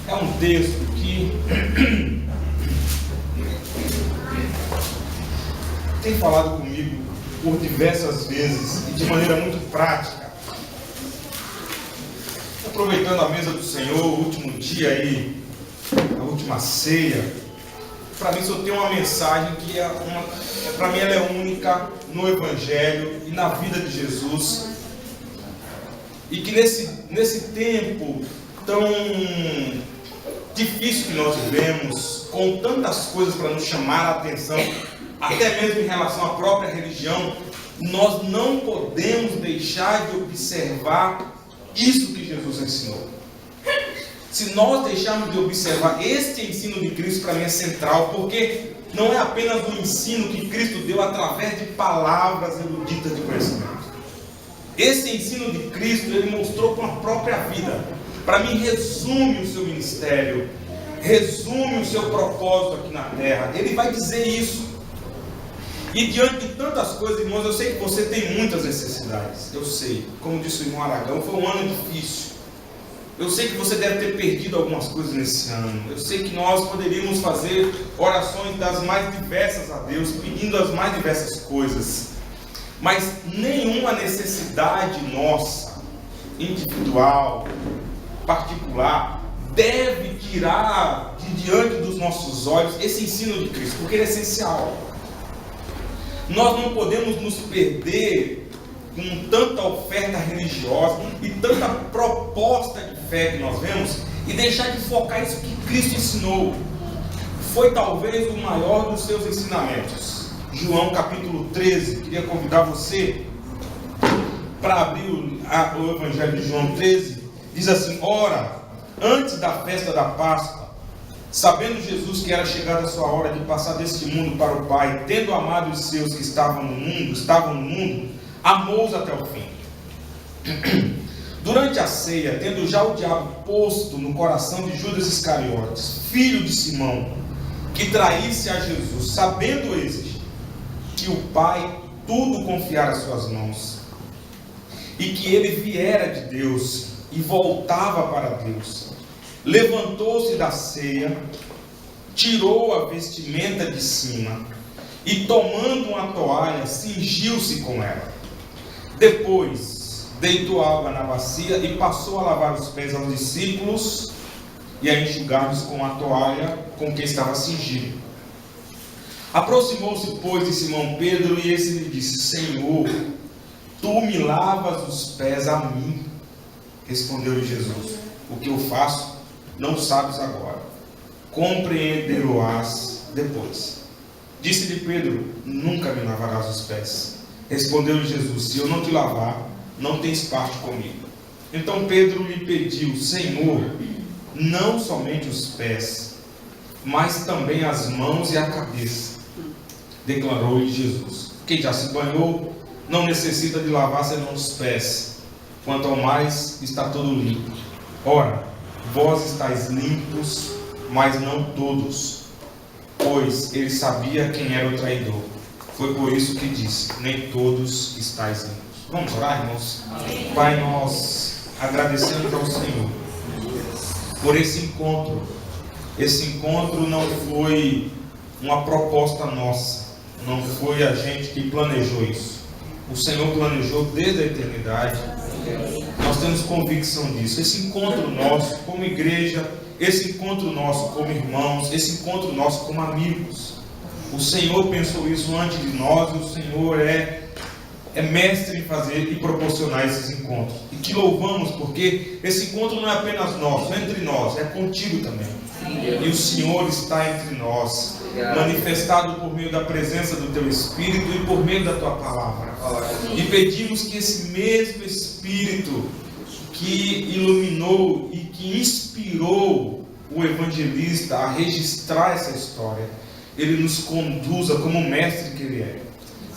É um texto que tem falado comigo por diversas vezes e de maneira muito prática. Aproveitando a mesa do Senhor, o último dia aí, a última ceia, para mim só tem uma mensagem que para mim ela é única no Evangelho e na vida de Jesus. E que nesse tempo tão difícil que nós vivemos, com tantas coisas para nos chamar a atenção, até mesmo em relação à própria religião, nós não podemos deixar de observar isso que Jesus ensinou. Se nós deixarmos de observar este ensino de Cristo, para mim é central, porque não é apenas o ensino que Cristo deu através de palavras eruditas de conhecimento. Esse ensino de Cristo, ele mostrou com a própria vida. Para mim, resume o seu ministério, resume o seu propósito aqui na terra. Ele vai dizer isso. E diante de tantas coisas, irmãos, eu sei que você tem muitas necessidades. Eu sei, como disse o irmão Aragão, foi um ano difícil. Eu sei que você deve ter perdido algumas coisas nesse ano. Eu sei que nós poderíamos fazer orações das mais diversas a Deus, pedindo as mais diversas coisas. Mas nenhuma necessidade nossa, individual, particular, deve tirar de diante dos nossos olhos esse ensino de Cristo, porque ele é essencial. Nós não podemos nos perder com tanta oferta religiosa e tanta proposta de fé que nós vemos e deixar de focar isso que Cristo ensinou. Foi talvez o maior dos seus ensinamentos. João capítulo 13, queria convidar você para abrir o Evangelho de João 13, diz assim: ora, antes da festa da Páscoa, sabendo Jesus que era chegada a sua hora de passar deste mundo para o Pai, tendo amado os seus que estavam no mundo, amou-os até o fim. Durante a ceia, tendo já o diabo posto no coração de Judas Iscariotes, filho de Simão, que traísse a Jesus, sabendo este que o Pai tudo confiara às suas mãos, e que ele viera de Deus e voltava para Deus, levantou-se da ceia, tirou a vestimenta de cima e, tomando uma toalha, cingiu-se com ela. Depois deitou água na bacia e passou a lavar os pés aos discípulos e a enxugar-lhes com a toalha com que estava cingido. Aproximou-se, pois, de Simão Pedro, e esse lhe disse: Senhor, tu me lavas os pés a mim. Respondeu-lhe Jesus: o que eu faço, não sabes agora, compreender-o-ás depois. Disse-lhe Pedro: nunca me lavarás os pés. Respondeu-lhe Jesus: se eu não te lavar, não tens parte comigo. Então Pedro lhe pediu: Senhor, não somente os pés, mas também as mãos e a cabeça. Declarou-lhe Jesus: quem já se banhou não necessita de lavar senão os pés, quanto ao mais está todo limpo. Ora, vós estáis limpos, mas não todos, pois ele sabia quem era o traidor. Foi por isso que disse: nem todos estáis limpos. Vamos orar, irmãos? Amém. Pai, nós agradecemos ao Senhor por esse encontro. Esse encontro não foi uma proposta nossa, não foi a gente que planejou isso. O Senhor planejou desde a eternidade. Nós temos convicção disso. Esse encontro nosso como igreja, esse encontro nosso como irmãos, esse encontro nosso como amigos, o Senhor pensou isso antes de nós. O Senhor é mestre em fazer e proporcionar esses encontros. E que louvamos, porque esse encontro não é apenas nosso, é entre nós, é contigo também. E o Senhor está entre nós, manifestado por meio da presença do Teu Espírito e por meio da Tua Palavra. E pedimos que esse mesmo Espírito que iluminou e que inspirou o evangelista a registrar essa história, ele nos conduza como mestre que ele é,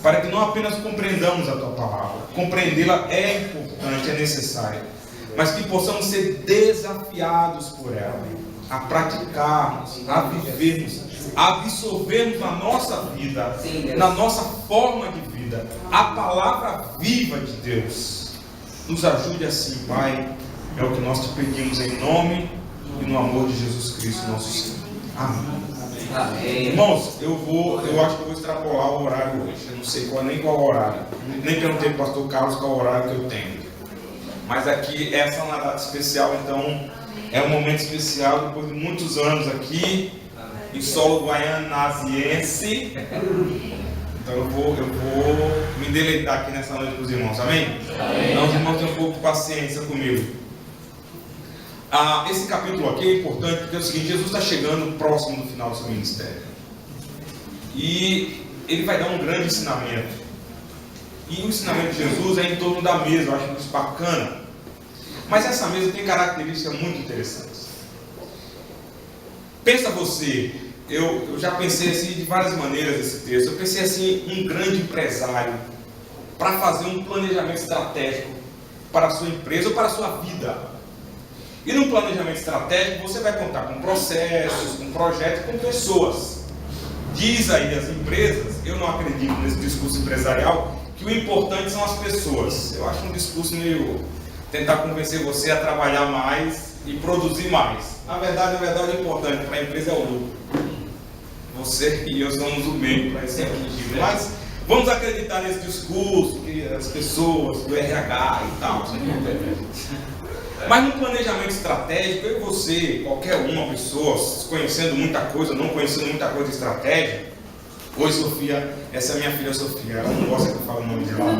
para que não apenas compreendamos a Tua Palavra, compreendê-la é importante, é necessário, mas que possamos ser desafiados por ela, a praticarmos, a vivermos, a absorvermos na nossa vida, na nossa forma de vida, a palavra viva de Deus. Nos ajude assim, Pai, é o que nós te pedimos em nome e no amor de Jesus Cristo, nosso Senhor. Amém. Amém. Irmãos, eu acho que eu vou extrapolar o horário hoje. Eu não sei nem qual horário. Nem perguntei para o pastor Carlos qual horário que eu tenho. Mas aqui, essa é uma data especial, então é um momento especial, depois de muitos anos aqui, em solo guaianaziense. Então eu vou me deleitar aqui nessa noite com os irmãos, amém? Amém. Então os irmãos tenham um pouco de paciência comigo. Esse capítulo aqui é importante porque é o seguinte: Jesus está chegando próximo do final do seu ministério. E ele vai dar um grande ensinamento. E o ensinamento de Jesus é em torno da mesa, eu acho isso bacana. Mas essa mesa tem características muito interessantes. Pensa você, eu já pensei assim de várias maneiras esse texto. Eu pensei assim, um grande empresário para fazer um planejamento estratégico para a sua empresa ou para a sua vida. E no planejamento estratégico você vai contar com processos, com projetos, com pessoas. Diz aí as empresas, eu não acredito nesse discurso empresarial, que o importante são as pessoas. Eu acho um discurso meio tentar convencer você a trabalhar mais e produzir mais. Na verdade, o importante para a empresa é o lucro. Você e eu somos o meio para esse objetivo. Mas vamos acreditar nesse discurso, que as pessoas, do RH e tal. Mas no planejamento estratégico, eu e você, qualquer uma pessoa, conhecendo muita coisa, não conhecendo muita coisa de estratégia. Oi, Sofia, essa é a minha filha Sofia, ela não gosta que eu fale o nome dela.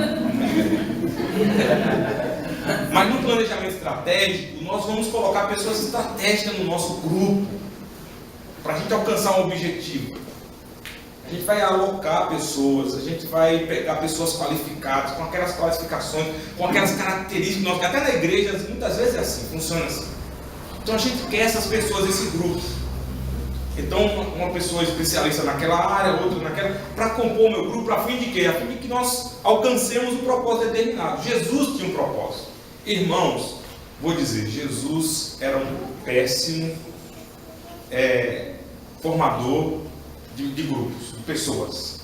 Mas no planejamento estratégico, nós vamos colocar pessoas estratégicas no nosso grupo, para a gente alcançar um objetivo. A gente vai alocar pessoas, a gente vai pegar pessoas qualificadas, com aquelas qualificações, com aquelas características, até na igreja, muitas vezes é assim, funciona assim. Então a gente quer essas pessoas, esse grupo. Então uma pessoa especialista naquela área, outra naquela, para compor o meu grupo, a fim de quê? A fim de que nós alcancemos um propósito determinado. Jesus tinha um propósito. Irmãos, vou dizer, Jesus era um péssimo formador de grupos, de pessoas.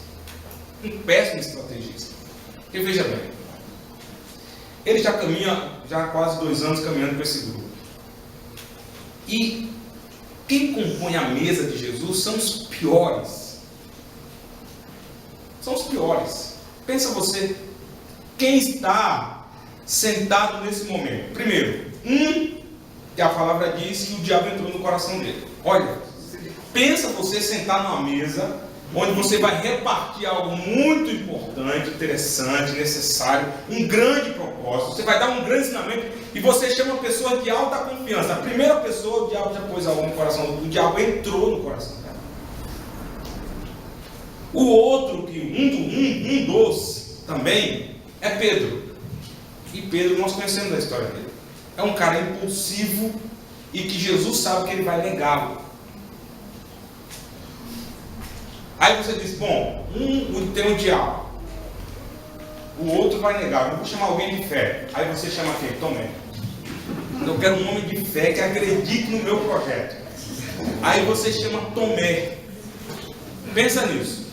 Um péssimo estrategista. Porque veja bem, ele já caminha, já há quase 2 anos caminhando com esse grupo. E quem compõe a mesa de Jesus são os piores. São os piores. Pensa você, quem está sentado nesse momento? Primeiro, que a palavra diz que o diabo entrou no coração dele. Olha, pensa você sentar numa mesa onde você vai repartir algo muito importante, interessante, necessário, um grande propósito. Você vai dar um grande ensinamento e você chama pessoas de alta confiança. A primeira pessoa, o diabo já pôs algo no coração, o diabo entrou no coração dela. O outro, um dos também, é Pedro. E Pedro, nós conhecemos a história dele. É um cara impulsivo e que Jesus sabe que ele vai negá-lo. Aí você diz, bom, tem um diabo, o outro vai negar, eu vou chamar alguém de fé. Aí você chama quem? Tomé. Eu quero um homem de fé que acredite no meu projeto. Aí você chama Tomé. Pensa nisso.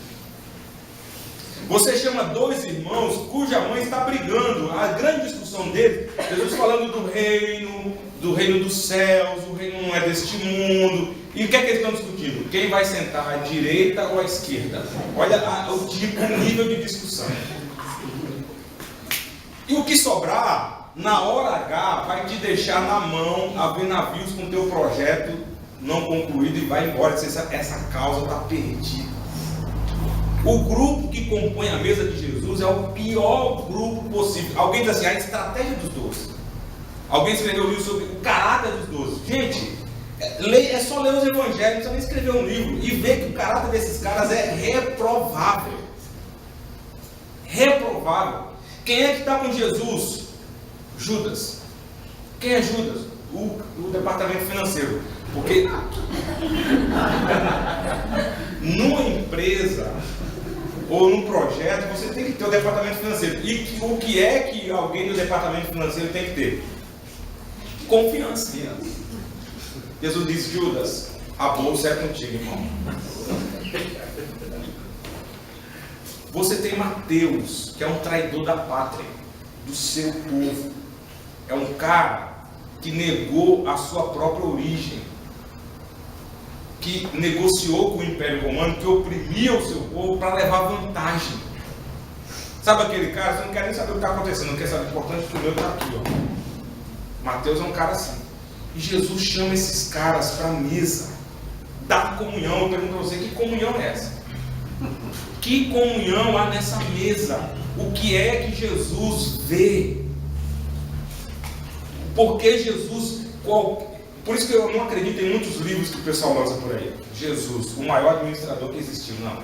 Você chama 2 irmãos cuja mãe está brigando. A grande discussão deles, Jesus falando do reino dos céus, o reino não é deste mundo. E o que é que eles estão discutindo? Quem vai sentar à direita ou à esquerda? Olha o nível de discussão. E o que sobrar, na hora H, vai te deixar na mão a ver navios com teu projeto não concluído e vai embora. Essa causa está perdida. O grupo que compõe a mesa de Jesus é o pior grupo possível. Alguém diz assim, a estratégia dos 12. Alguém escreveu um livro sobre o caráter dos 12. Gente, é só ler os evangelhos, não precisa nem escrever um livro e ver que o caráter desses caras é reprovável. Reprovável. Quem é que está com Jesus? Judas. Quem é Judas? O departamento financeiro. Porque numa empresa ou num projeto você tem que ter o departamento financeiro. E o que é que alguém do departamento financeiro tem que ter? Confiança. Jesus disse, Judas, a bolsa é contigo, irmão. Você tem Mateus, que é um traidor da pátria, do seu povo. É um cara que negou a sua própria origem. que negociou com o Império Romano, que oprimia o seu povo para levar vantagem. Sabe aquele cara, você não quer nem saber o que está acontecendo, não quer saber, o importante que o meu está aqui, ó. Mateus é um cara assim. E Jesus chama esses caras para a mesa, dá comunhão. Eu pergunto para você, que comunhão é essa? Que comunhão há nessa mesa? O que é que Jesus vê? Porque Jesus... Por isso que eu não acredito em muitos livros que o pessoal lança por aí. Jesus, o maior administrador que existiu. Não.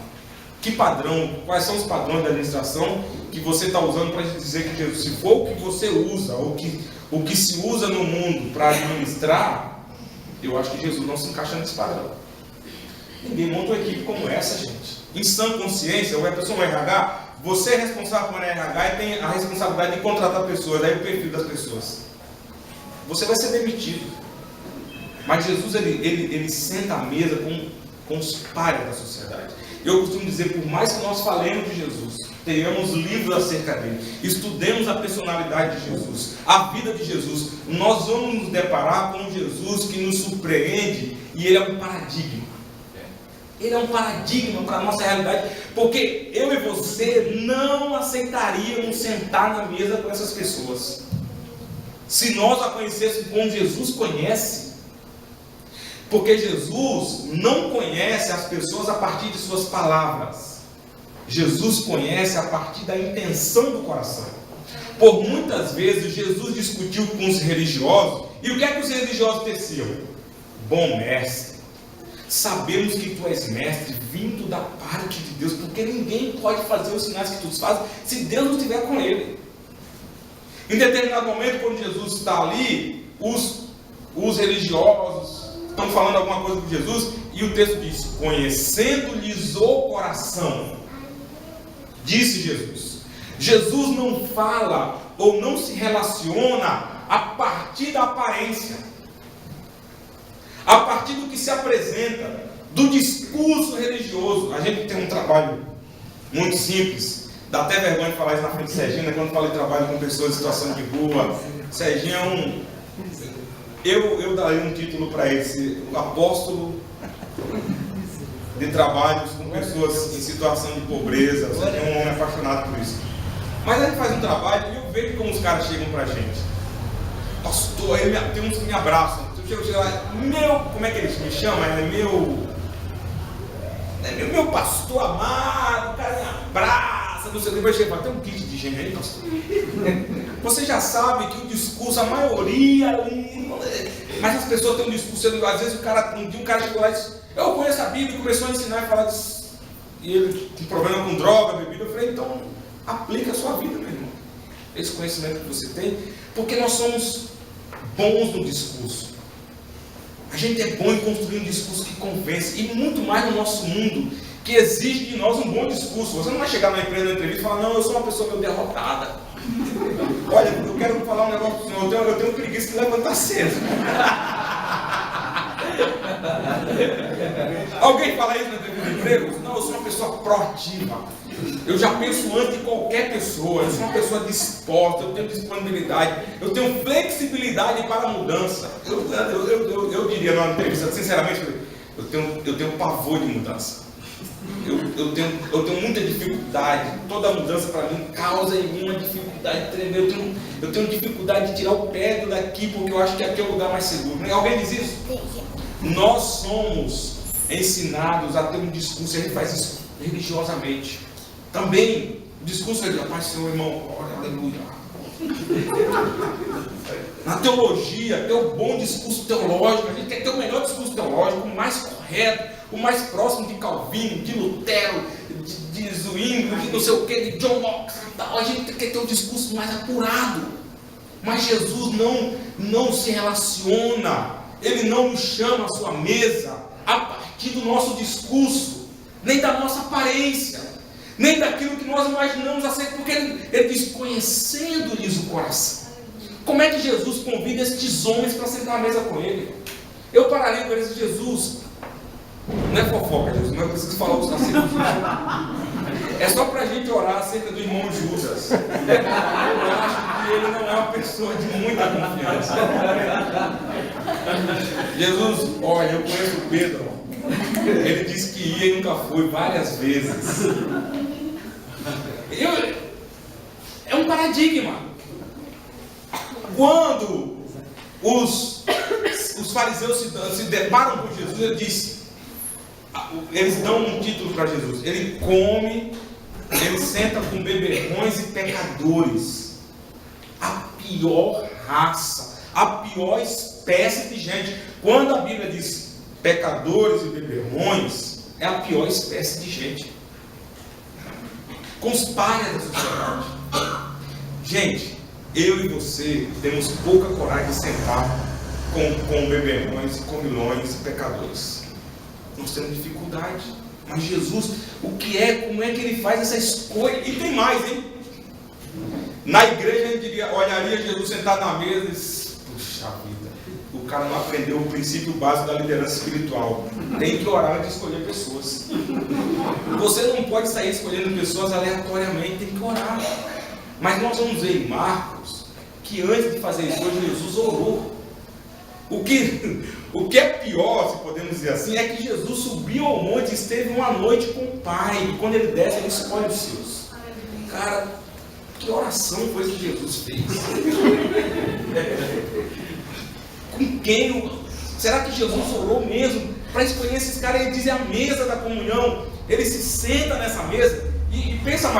Que padrão, quais são os padrões da administração que você está usando para dizer que Jesus, se for o que você usa, o que se usa no mundo para administrar, eu acho que Jesus não se encaixa nesse padrão. Ninguém monta uma equipe como essa, gente. Em sã consciência, ou a pessoa no RH, você é responsável por RH e tem a responsabilidade de contratar pessoas, daí o perfil das pessoas. Você vai ser demitido. Mas Jesus, ele senta à mesa com os pares da sociedade. Eu costumo dizer, por mais que nós falemos de Jesus, tenhamos livros acerca dele, estudemos a personalidade de Jesus, a vida de Jesus, nós vamos nos deparar com um Jesus que nos surpreende, e ele é um paradigma. Ele é um paradigma para a nossa realidade, porque eu e você não aceitaríamos sentar na mesa com essas pessoas, se nós a conhecêssemos como Jesus conhece. Porque Jesus não conhece as pessoas a partir de suas palavras. Jesus conhece a partir da intenção do coração. Por muitas vezes Jesus discutiu com os religiosos. E o que é que os religiosos teciam? Bom mestre, sabemos que tu és mestre vindo da parte de Deus, porque ninguém pode fazer os sinais que tu fazes se Deus não estiver com ele. Em determinado momento, quando Jesus está ali, os religiosos estão falando alguma coisa com Jesus, e o texto diz: conhecendo-lhes o coração, disse Jesus. Jesus não fala ou não se relaciona a partir da aparência, a partir do que se apresenta, do discurso religioso. A gente tem um trabalho muito simples, dá até vergonha de falar isso na frente de Serginho, né? Quando falo de trabalho com pessoas em situação de rua. Serginho é um... Eu daria um título para ele, o apóstolo de trabalhos com pessoas em situação de pobreza. Você é um homem apaixonado por isso. Mas a gente faz um trabalho e eu vejo como os caras chegam para a gente. Pastor, aí tem uns que me abraçam. Eu chego lá, como é que eles me chamam? Meu pastor amado, o cara me abraça, não sei o que, vai chegar, tem um kit de gente aí, pastor. Você já sabe que o discurso, a maioria, mas as pessoas têm um discurso, às vezes um dia um cara chegou lá e disse: eu conheço a Bíblia, e começou a ensinar e falar disso, e ele tem problema com droga, bebida. Eu falei: então aplica a sua vida, meu irmão, esse conhecimento que você tem, porque nós somos bons no discurso. A gente é bom em construir um discurso que convence, e muito mais no nosso mundo, que exige de nós um bom discurso. Você não vai chegar na empresa, na entrevista e falar: não, eu sou uma pessoa meio derrotada. Olha, eu quero falar um negócio para o senhor, eu tenho preguiça de levantar cedo. Alguém fala isso na entrevista de emprego? Não, eu sou uma pessoa proativa. Eu já penso antes de qualquer pessoa. Eu sou uma pessoa disposta, eu tenho disponibilidade, eu tenho flexibilidade para a mudança. Eu diria na entrevista, sinceramente, eu tenho pavor de mudança. Eu tenho muita dificuldade. Toda mudança para mim causa em mim uma dificuldade tremenda. Eu tenho dificuldade de tirar o pé daqui, porque eu acho que aqui é o lugar mais seguro. Alguém diz isso? Nós somos ensinados a ter um discurso, e a gente faz isso religiosamente. Também, o discurso religioso, Pai, Senhor, irmão, olha, aleluia. Na teologia, ter um bom discurso teológico, a gente quer ter o melhor discurso teológico, o mais correto, o mais próximo de Calvino, de Lutero, de Zwingli, de não sei o que, de John Knox e tal. A gente quer ter um discurso mais apurado. Mas Jesus não se relaciona, Ele não nos chama à sua mesa a partir do nosso discurso, nem da nossa aparência, nem daquilo que nós imaginamos acerca, porque ele diz: conhecendo-lhes o coração. Como é que Jesus convida estes homens para sentar à mesa com Ele? Eu pararia com eles: Jesus, não é fofoca, Jesus, não é preciso falar o que está sendo. É só para a gente orar acerca do irmão Judas. Eu acho que ele não é uma pessoa de muita confiança. Jesus, olha, eu conheço o Pedro. Ele disse que ia e nunca foi, várias vezes. É um paradigma. Quando os fariseus se deparam com Jesus, eles dão um título para Jesus. Ele come, ele senta com beberrões e pecadores. A pior raça, a pior espécie de gente. Quando a Bíblia diz pecadores e beberrões, é a pior espécie de gente. Com os párias da sociedade. Gente, eu e você temos pouca coragem de sentar com beberrões, comilões e pecadores. Nós temos dificuldade. Mas Jesus, como é que ele faz essa escolha? E tem mais, hein? Na igreja a gente olharia Jesus sentado na mesa e disse, puxa vida, o cara não aprendeu o princípio básico da liderança espiritual. Tem que orar antes de escolher pessoas. Você não pode sair escolhendo pessoas aleatoriamente, tem que orar. Mas nós vamos ver em Marcos que antes de fazer isso, Jesus orou. O que é pior, se podemos dizer assim, é que Jesus subiu ao monte e esteve uma noite com o Pai. E quando ele desce, ele escolhe os seus. Cara, que oração foi que Jesus fez? Com quem? Será que Jesus orou mesmo para escolher esses caras? Ele diz a mesa da comunhão. Ele se senta nessa mesa e pensa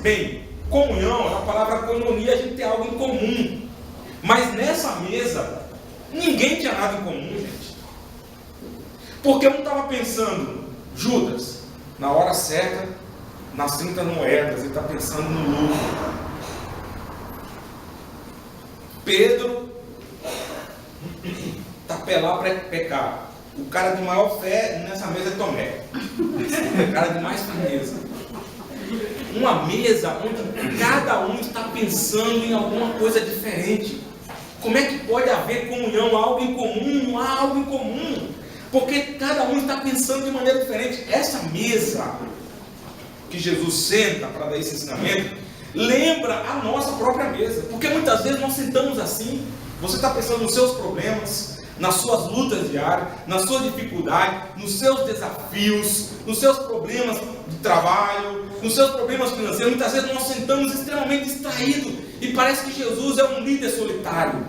bem. Comunhão, na palavra coinonia, a gente tem algo em comum. Mas nessa mesa, ninguém tinha nada em comum, gente. Porque eu não estava pensando, Judas, na hora certa, nas 30 moedas, ele está pensando no lucro. Pedro está pelado para pecar. O cara de maior fé nessa mesa é Tomé. O cara de mais firmeza. Uma mesa onde cada um está pensando em alguma coisa diferente. Como é que pode haver comunhão, algo em comum? Há algo em comum. Porque cada um está pensando de maneira diferente. Essa mesa que Jesus senta para dar esse ensinamento, lembra a nossa própria mesa. Porque muitas vezes nós sentamos assim. Você está pensando nos seus problemas, nas suas lutas diárias, nas suas dificuldades, nos seus desafios, nos seus problemas de trabalho, nos seus problemas financeiros. Muitas vezes nós sentamos extremamente distraídos e parece que Jesus é um líder solitário,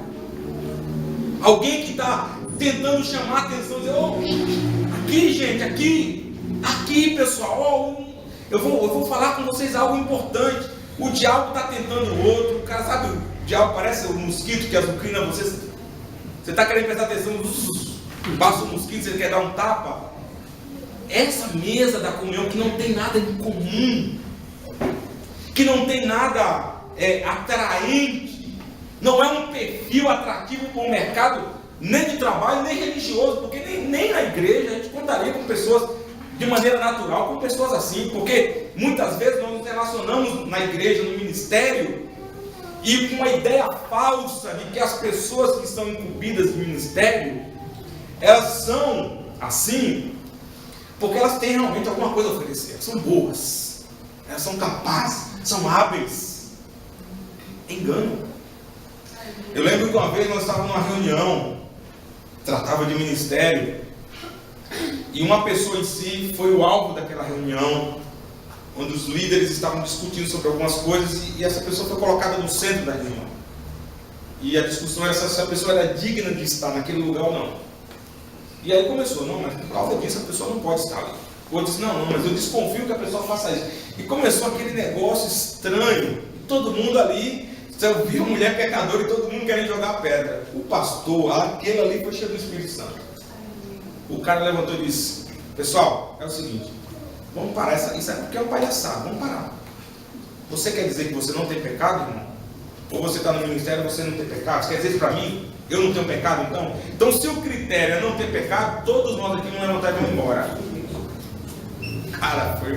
alguém que está tentando chamar a atenção, dizer, aqui gente, aqui pessoal, eu vou falar com vocês algo importante. O diabo está tentando o outro. O cara, sabe, o diabo parece um mosquito que azucrina você. Você está querendo prestar atenção, passa um mosquito, você quer dar um tapa. Essa mesa da comunhão que não tem nada em comum, que não tem nada atraente, não é um perfil atrativo para o mercado, nem de trabalho, nem religioso, porque nem na igreja a gente contaria com pessoas de maneira natural, com pessoas assim, porque muitas vezes nós nos relacionamos na igreja, no ministério, e com uma ideia falsa de que as pessoas que são incumbidas de ministério, elas são assim, porque elas têm realmente alguma coisa a oferecer, elas são boas, elas são capazes, são hábeis. Engano. Eu lembro que uma vez nós estávamos numa reunião, tratava de ministério, e uma pessoa em si foi o alvo daquela reunião, onde os líderes estavam discutindo sobre algumas coisas, e essa pessoa foi colocada no centro da reunião. E a discussão era se essa pessoa era digna de estar naquele lugar ou não. E aí começou, não, mas por causa disso a pessoa não pode estar ali. O outro disse, não, mas eu desconfio que a pessoa faça isso. E começou aquele negócio estranho, todo mundo ali, você viu a mulher pecadora e todo mundo querendo jogar pedra. O pastor, aquele ali foi cheio do Espírito Santo. O cara levantou e disse, pessoal, é o seguinte, vamos parar, isso é porque é um palhaçado, vamos parar. Você quer dizer que você não tem pecado, irmão? Ou você está no ministério e você não tem pecado? Você quer dizer para mim, eu não tenho pecado então? Então se o critério é não ter pecado, todos nós aqui vamos levantar e vamos embora. Cara, foi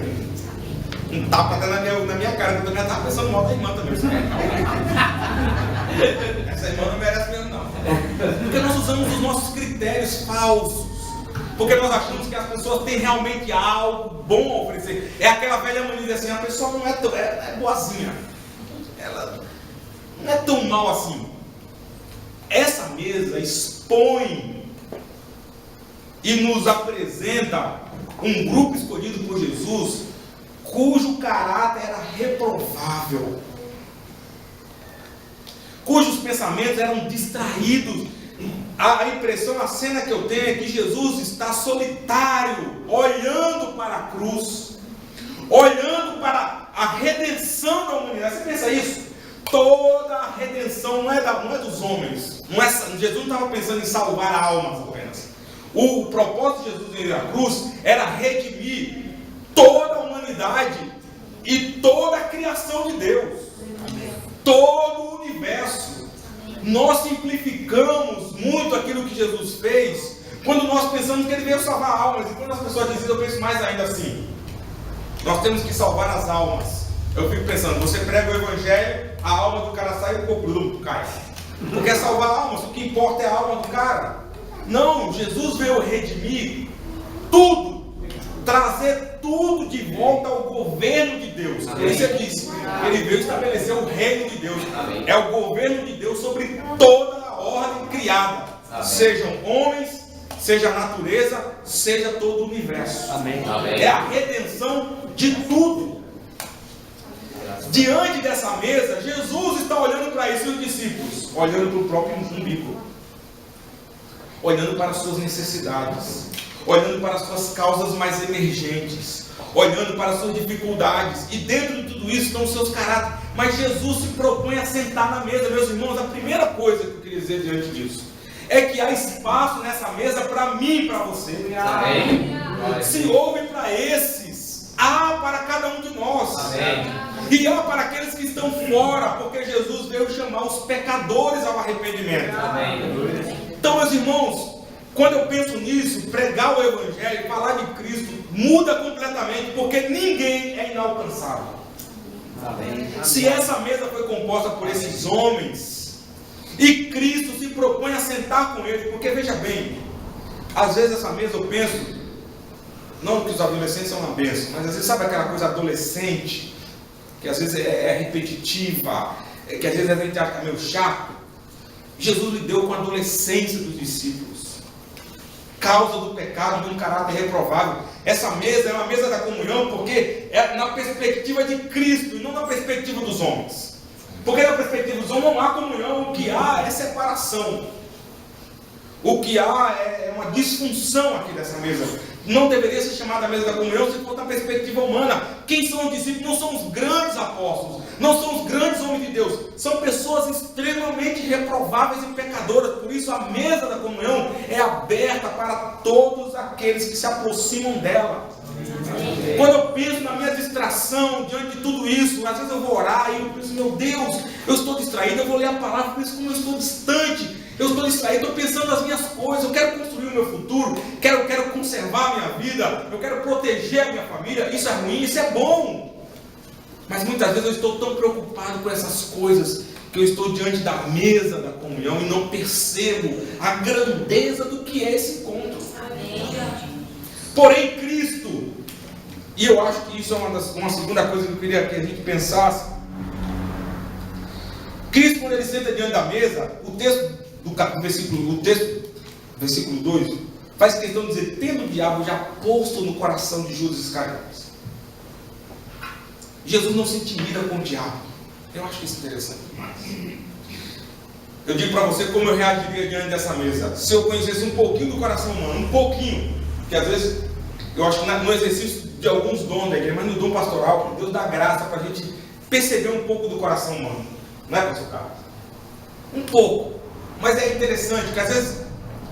um tapa até na minha cara, porque eu também estava pensando mal da irmã também. Essa irmã não merece mesmo não. Porque nós usamos os nossos critérios falsos. Porque nós achamos que as pessoas têm realmente algo bom a oferecer. É aquela velha mania assim, a pessoa não é boazinha. Ela não é tão mal assim. essa mesa expõe e nos apresenta um grupo escolhido por Jesus, cujo caráter era reprovável, cujos pensamentos eram distraídos. A impressão, a cena que eu tenho é que Jesus está solitário, olhando para a cruz, olhando para a redenção da humanidade. Você pensa isso? Toda a redenção não é dos homens. Jesus não estava pensando em salvar almas apenas. O propósito de Jesus ir à cruz era redimir toda a humanidade e toda a criação de Deus, todo o universo. Nós simplificamos muito aquilo que Jesus fez quando nós pensamos que ele veio salvar almas. E quando as pessoas dizem, eu penso mais ainda assim: nós temos que salvar as almas. Eu fico pensando, você prega o evangelho, a alma do cara sai e o corpo cai. Porque é salvar almas, o que importa é a alma do cara. Não, Jesus veio redimir tudo, trazer tudo de volta ao governo de Deus. Por isso ele disse, ele veio estabelecer o reino de Deus. Amém. É o governo de Deus sobre toda a ordem criada. Amém. Sejam homens, seja a natureza, seja todo o universo. Amém. É a redenção de tudo. Diante dessa mesa, Jesus está olhando para isso e os discípulos olhando para o próprio umbigo, olhando para as suas necessidades, olhando para as suas causas mais emergentes, olhando para as suas dificuldades, e dentro de tudo isso estão os seus caráteres. Mas Jesus se propõe a sentar na mesa. Meus irmãos, a primeira coisa que eu queria dizer diante disso é que há espaço nessa mesa para mim e para você. Amém. Se houve para esses, há para cada um de nós. Amém. E há para aqueles que estão fora, porque Jesus veio chamar os pecadores ao arrependimento. Amém. Então, meus irmãos, quando eu penso nisso, pregar o evangelho, falar de Cristo, muda completamente, porque ninguém é inalcançável. Amém. Se essa mesa foi composta por esses homens, e Cristo se propõe a sentar com eles, porque veja bem, às vezes essa mesa eu penso, não que os adolescentes são uma bênção, mas às vezes sabe aquela coisa adolescente, que às vezes é repetitiva, que às vezes a gente acha meio chato. Jesus lidou com a adolescência dos discípulos, causa do pecado, de um caráter reprovável. Essa mesa é uma mesa da comunhão, porque é na perspectiva de Cristo e não na perspectiva dos homens. Porque na perspectiva dos homens não há comunhão, o que há é separação, o que há é uma disfunção aqui dessa mesa. Não deveria ser chamada a mesa da comunhão se for da perspectiva humana. Quem são os discípulos? Não são os grandes apóstolos, não são os grandes homens de Deus, são pessoas extremamente reprováveis e pecadoras. Por isso a mesa da comunhão é aberta para todos aqueles que se aproximam dela. Quando eu penso na minha distração diante de tudo isso, às vezes eu vou orar e eu penso, meu Deus, eu estou distraído, eu vou ler a palavra, por isso como eu estou distante, eu estou distraído, estou pensando nas minhas coisas, eu quero construir o meu futuro, quero conservar a minha vida, eu quero proteger a minha família. Isso é ruim, isso é bom, mas muitas vezes eu estou tão preocupado com essas coisas que eu estou diante da mesa da comunhão e não percebo a grandeza do que é esse encontro. Porém, Cristo, e eu acho que isso é uma segunda coisa que eu queria que a gente pensasse. Cristo, quando ele senta diante da mesa, o texto versículo 2, faz questão de dizer, tendo o diabo já posto no coração de Judas Iscariotes. Jesus não se intimida com o diabo. Eu acho isso interessante demais. Eu digo para você como eu reagiria diante dessa mesa, se eu conhecesse um pouquinho do coração humano, um pouquinho, que às vezes, eu acho que no exercício de alguns dons da igreja, mas no dom pastoral, que Deus dá graça para a gente perceber um pouco do coração humano, não é, pastor Carlos? Um pouco, mas é interessante que às vezes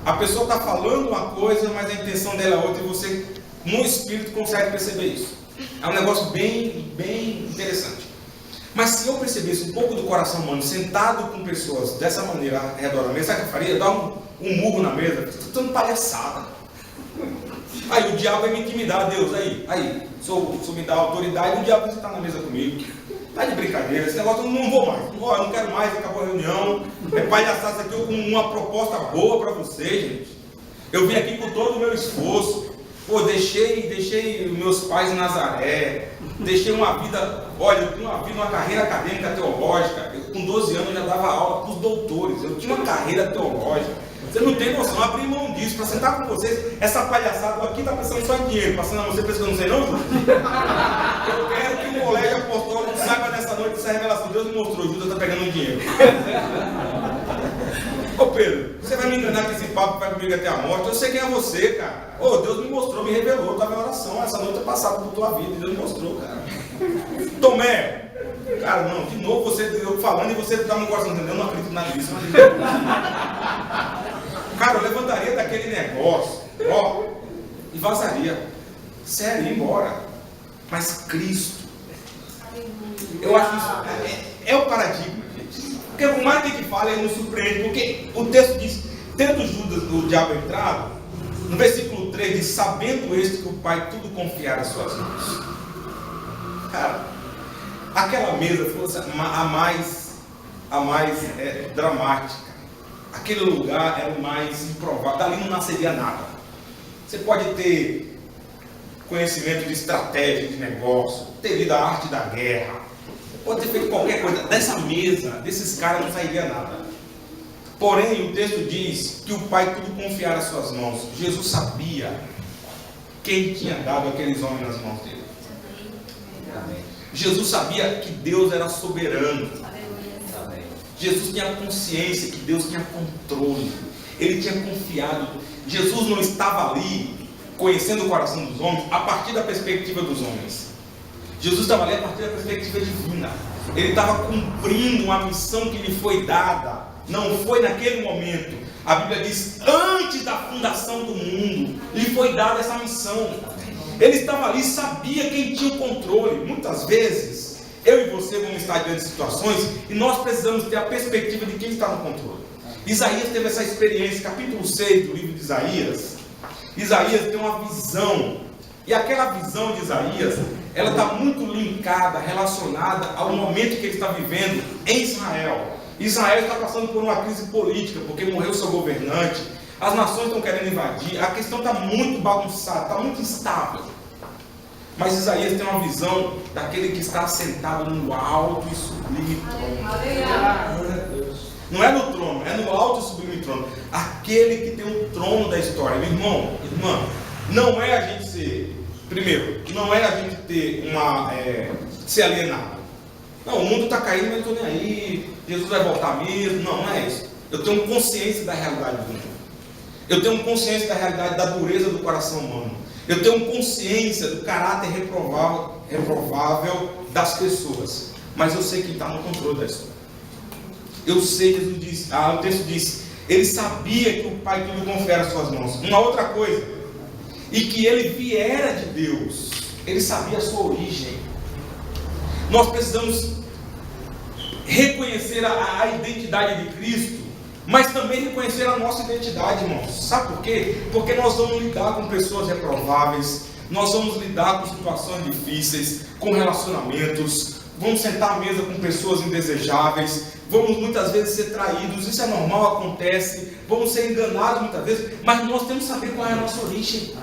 a pessoa está falando uma coisa, mas a intenção dela é outra, e você no espírito consegue perceber isso. É um negócio bem interessante. Mas se eu percebesse um pouco do coração humano sentado com pessoas dessa maneira ao redor da mesa, sabe o que eu faria? Dar um murro na mesa, estou dando palhaçada. Aí o diabo vai me intimidar, Deus, aí, se eu me dá autoridade, o diabo vai sentar na mesa comigo. Tá de brincadeira, esse negócio eu não vou mais, não quero mais, acabou a reunião, é palhaçada, isso aqui eu com uma proposta boa para vocês, gente. Eu vim aqui com todo o meu esforço, deixei meus pais em Nazaré, deixei uma vida, olha, eu tenho uma carreira acadêmica teológica, com 12 anos, eu já dava aula para os doutores. Eu tinha uma carreira teológica. Você não tem noção, abri mão disso para sentar com vocês. Essa palhaçada aqui está pensando só em dinheiro. Passando a você, pensa que eu não sei não? Eu quero que o colégio apostólico saiba nessa noite essa revelação. Deus me mostrou, Judas está pegando dinheiro. Ô Pedro, você vai me enganar com esse papo, vai comigo até a morte? Eu sei quem é você, cara. Ô, Deus me mostrou, me revelou, estava em oração. Essa noite é passada por tua vida, Deus me mostrou, cara. Tomé, cara, não, de novo você, eu falando e você está no coração, entendeu? Eu não acredito nada disso. Cara, eu levantaria daquele negócio, ó, e vazaria. Sério, ia embora. Mas Cristo, eu acho isso, é o paradigma, gente. Porque por mais que fale, ele nos surpreende. Porque o texto diz, tendo Judas, o diabo entrado, no versículo 3 diz, sabendo este que o Pai tudo confiara às suas mãos. Cara, aquela mesa foi a mais dramática. Aquele lugar era o mais improvável. Dali não nasceria nada. Você pode ter conhecimento de estratégia, de negócio, ter lido a arte da guerra, pode ter feito qualquer coisa. Dessa mesa, desses caras não sairia nada. Porém, o texto diz que o Pai tudo confiara às suas mãos. Jesus sabia quem tinha dado aqueles homens nas mãos dele. Jesus sabia que Deus era soberano. Jesus tinha consciência que Deus tinha controle. Ele tinha confiado. Jesus não estava ali conhecendo o coração dos homens a partir da perspectiva dos homens. Jesus estava ali a partir da perspectiva divina. Ele estava cumprindo uma missão que lhe foi dada. Não foi naquele momento. A Bíblia diz, antes da fundação do mundo, lhe foi dada essa missão. Ele estava ali, sabia quem tinha o controle. Muitas vezes, eu e você vamos estar diante de situações e nós precisamos ter a perspectiva de quem está no controle. Isaías teve essa experiência, capítulo 6 do livro de Isaías. Isaías tem uma visão. E aquela visão de Isaías, ela está muito linkada, relacionada ao momento que ele está vivendo em Israel. Israel está passando por uma crise política, porque morreu seu governante. As nações estão querendo invadir. A questão está muito bagunçada, está muito instável. Mas Isaías tem uma visão daquele que está sentado no alto e sublime trono. Não é no trono, é no alto e sublime trono. Aquele que tem o trono da história. Meu irmão, irmã, não é a gente ser, primeiro, não é a gente ter ser alienado. Não, o mundo está caindo, mas eu não estou nem aí. Jesus vai voltar mesmo. Não, não é isso. Eu tenho consciência da realidade do mundo. Eu tenho consciência da realidade da dureza do coração humano. Eu tenho consciência do caráter reprovável das pessoas. Mas eu sei quem está no controle da história. Eu sei, Jesus diz, o texto diz, ele sabia que o Pai tudo confere às suas mãos. Uma outra coisa, e que ele viera de Deus. Ele sabia a sua origem. Nós precisamos reconhecer a identidade de Cristo, mas também reconhecer a nossa identidade, irmãos. Sabe por quê? Porque nós vamos lidar com pessoas reprováveis, nós vamos lidar com situações difíceis, com relacionamentos, vamos sentar à mesa com pessoas indesejáveis, vamos muitas vezes ser traídos, isso é normal, acontece, vamos ser enganados muitas vezes, mas nós temos que saber qual é a nossa origem.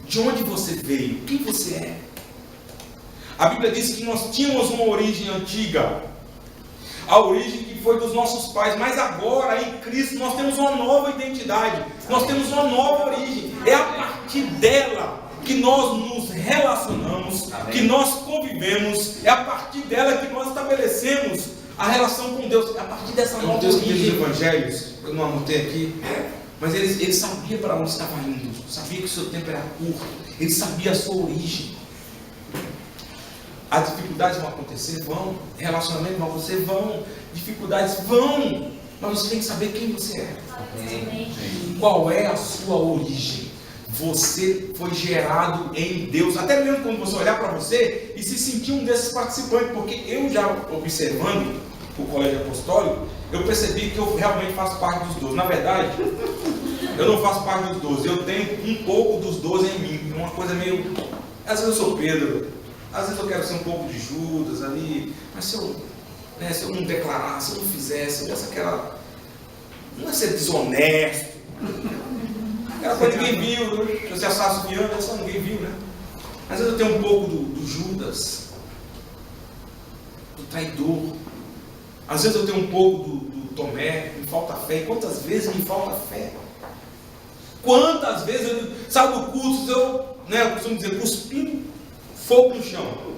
De onde você veio? Quem você é? A Bíblia diz que nós tínhamos uma origem antiga, a origem que foi dos nossos pais, mas agora em Cristo nós temos uma nova identidade, nós temos uma nova origem. É a partir dela que nós nos relacionamos, que nós convivemos, é a partir dela que nós estabelecemos a relação com Deus. É a partir dessa nova origem. Os evangelhos, eu não anotei aqui, mas ele sabia para onde estava indo, sabia que o seu tempo era curto, ele sabia a sua origem. As dificuldades vão acontecer, vão. Relacionamentos vão acontecer, vão. Dificuldades vão. Mas você tem que saber quem você é. Qual é a sua origem? Você foi gerado em Deus. Até mesmo quando você olhar para você e se sentir um desses participantes. Porque eu já observando o colégio apostólico, eu percebi que eu realmente faço parte dos 12. Na verdade, eu não faço parte dos 12. Eu tenho um pouco dos 12 em mim. Uma coisa meio... Às vezes eu sou Pedro. Às vezes eu quero ser um pouco de Judas ali, mas se eu não declarar, se eu não fizesse, eu aquela... Não é ser desonesto. Aquela coisa que ninguém viu, né? Se você assasse o piano, só ninguém viu, né? Às vezes eu tenho um pouco do Judas. traidor. Às vezes eu tenho um pouco do Tomé, me falta fé. E quantas vezes me falta fé? Quantas vezes eu saio do culto, eu costumo dizer, cuspindo fogo no chão.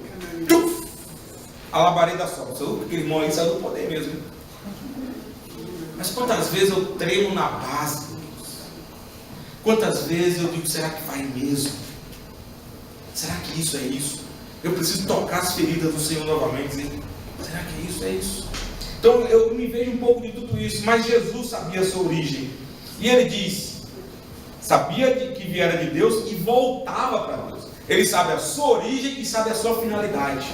A labareda sobe. Aquele irmão aí saiu do poder mesmo. Mas quantas vezes eu tremo na base, Deus? Quantas vezes eu digo, será que vai mesmo? Será que isso é isso? Eu preciso tocar as feridas do Senhor novamente. Dizer, será que é isso? É isso? Então eu me vejo um pouco de tudo isso. Mas Jesus sabia a sua origem. E ele diz, sabia que viera de Deus e voltava para Deus. Ele sabe a sua origem e sabe a sua finalidade.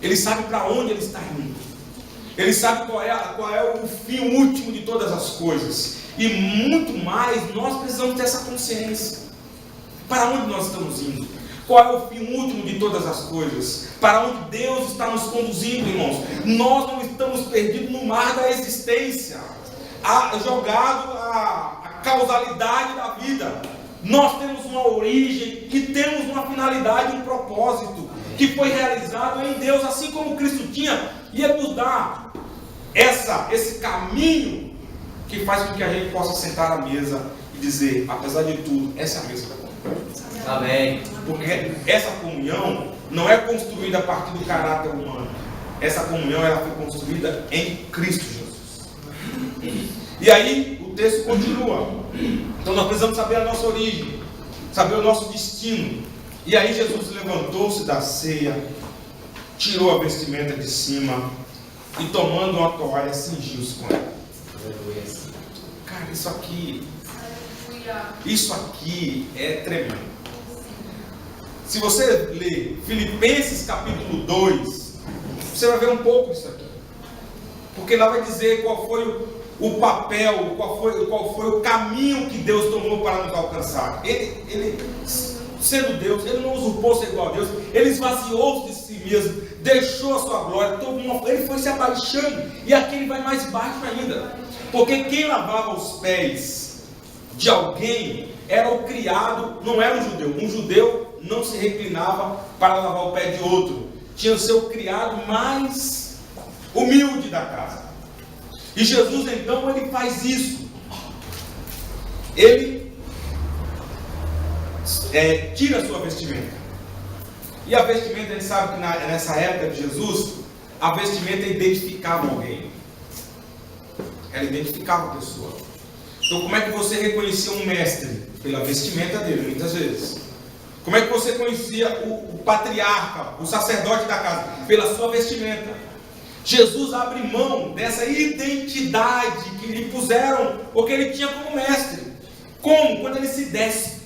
Ele sabe para onde ele está indo. Ele sabe qual é o fim último de todas as coisas. E muito mais, nós precisamos ter essa consciência. Para onde nós estamos indo? Qual é o fim último de todas as coisas? Para onde Deus está nos conduzindo, irmãos? Nós não estamos perdidos no mar da existência, jogado a causalidade da vida. Nós temos uma origem e temos uma finalidade, um propósito que foi realizado em Deus, assim como Cristo tinha, e Ele nos dá esse caminho que faz com que a gente possa sentar à mesa e dizer, apesar de tudo, essa é a mesa da comunhão. Amém. Porque essa comunhão não é construída a partir do caráter humano. Essa comunhão ela foi construída em Cristo Jesus. E aí o texto continua. Então nós precisamos saber a nossa origem, saber o nosso destino. E aí Jesus levantou-se da ceia, tirou a vestimenta de cima e tomando uma toalha cingiu-se com ela. Cara, isso aqui é tremendo. Se você ler Filipenses capítulo 2, você vai ver um pouco disso aqui. Porque lá vai dizer qual foi o papel, qual foi o caminho que Deus tomou para nos alcançar. Ele sendo Deus, ele não usurpou ser igual a Deus, ele esvaziou-se de si mesmo, deixou a sua glória, ele foi se abaixando, e aqui ele vai mais baixo ainda, porque quem lavava os pés de alguém era o criado, não era um judeu não se reclinava para lavar o pé de outro, tinha o seu criado mais humilde da casa, e Jesus então ele faz isso, ele tira a sua vestimenta. E a vestimenta, a gente sabe que nessa época de Jesus, a vestimenta identificava alguém. Ela identificava a pessoa. Então como é que você reconhecia um mestre? Pela vestimenta dele, muitas vezes. Como é que você conhecia o patriarca, o sacerdote da casa? Pela sua vestimenta. Jesus abre mão dessa identidade que lhe puseram, ou que ele tinha como mestre. Como? Quando ele se despe.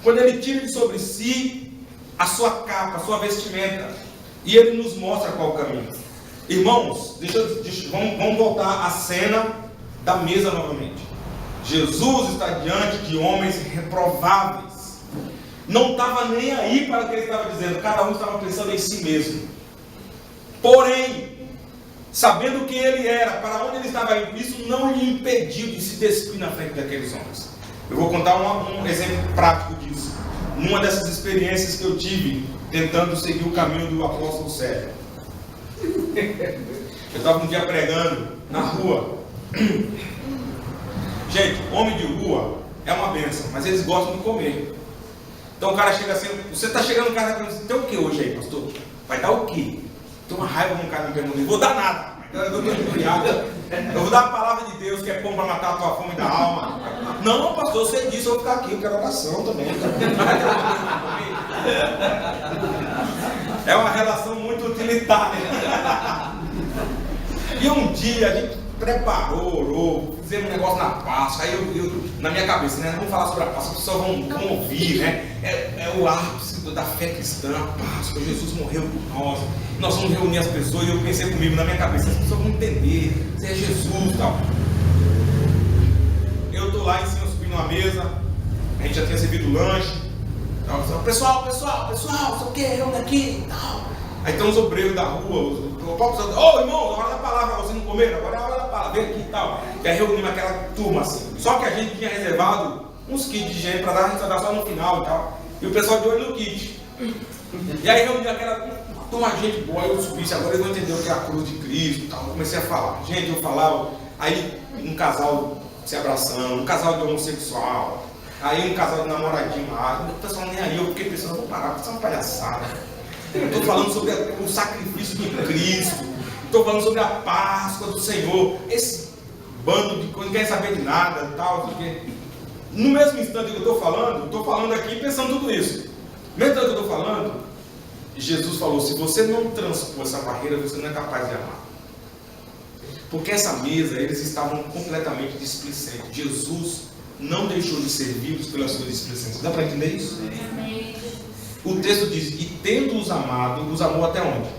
Quando ele tira de sobre si a sua capa, a sua vestimenta, e ele nos mostra qual o caminho. Irmãos, vamos voltar à cena da mesa novamente. Jesus está diante de homens reprováveis. Não estava nem aí para o que ele estava dizendo, cada um estava pensando em si mesmo. Porém, sabendo quem ele era, para onde ele estava indo, isso não lhe impediu de se despir na frente daqueles homens. Eu vou contar um exemplo prático disso. Numa dessas experiências que eu tive, tentando seguir o caminho do apóstolo Sérgio. Eu estava um dia pregando na rua. Gente, homem de rua é uma bênção, mas eles gostam de comer. Então o cara chega assim, você está chegando no cara e pergunta, tem o que hoje aí, pastor? Vai dar o quê? Tem uma raiva com o cara me pergunta, não vou dar nada. Eu vou dar a palavra de Deus que é bom para matar a tua fome da alma. Não, pastor, você disse, eu vou ficar aqui, eu quero oração também. É uma relação muito utilitária. E um dia a gente preparou, orou, fizemos um negócio na Páscoa. Aí eu na minha cabeça, né? Vamos falar sobre a Páscoa, as pessoas vão ouvir, né? É o ápice da fé cristã, a Páscoa. Jesus morreu por nós. Nós vamos reunir as pessoas. E eu pensei comigo na minha cabeça, as pessoas vão entender, isso é Jesus e tal. Eu estou lá em cima, subindo uma mesa. A gente já tinha servido lanche. Pessoal, sei o que, reúne aqui e tal. Aí estão os obreiros da rua, ô irmão, a hora da palavra, vocês não comeram, agora é a hora da palavra, vem aqui e tal. E aí reunimos aquela turma assim. Só que a gente tinha reservado uns kits de gente para dar só no final e tal. E o pessoal de olho no kit. E aí reunimos aquela Então uma gente boa, eu subisse, agora eles vão entender o que é a cruz de Cristo e tal. Eu comecei a falar. Gente, eu falava, aí um casal se abraçando, um casal de homossexual, aí um casal de namoradinho lá, o pessoal nem aí, eu fiquei pensando, eu vou parar, isso é uma palhaçada. Estou falando sobre o sacrifício de Cristo, estou falando sobre a Páscoa do Senhor, esse bando de coisa, não quer saber de nada e tal, porque no mesmo instante que eu estou falando aqui pensando tudo isso. No mesmo instante que eu estou falando, Jesus falou, se você não transpor essa barreira, você não é capaz de amar. Porque essa mesa, eles estavam completamente displicentes. Jesus não deixou de servi-los pelas suas displicências. Dá para entender isso? Amém. O texto diz, e tendo-os amado, os amou até onde?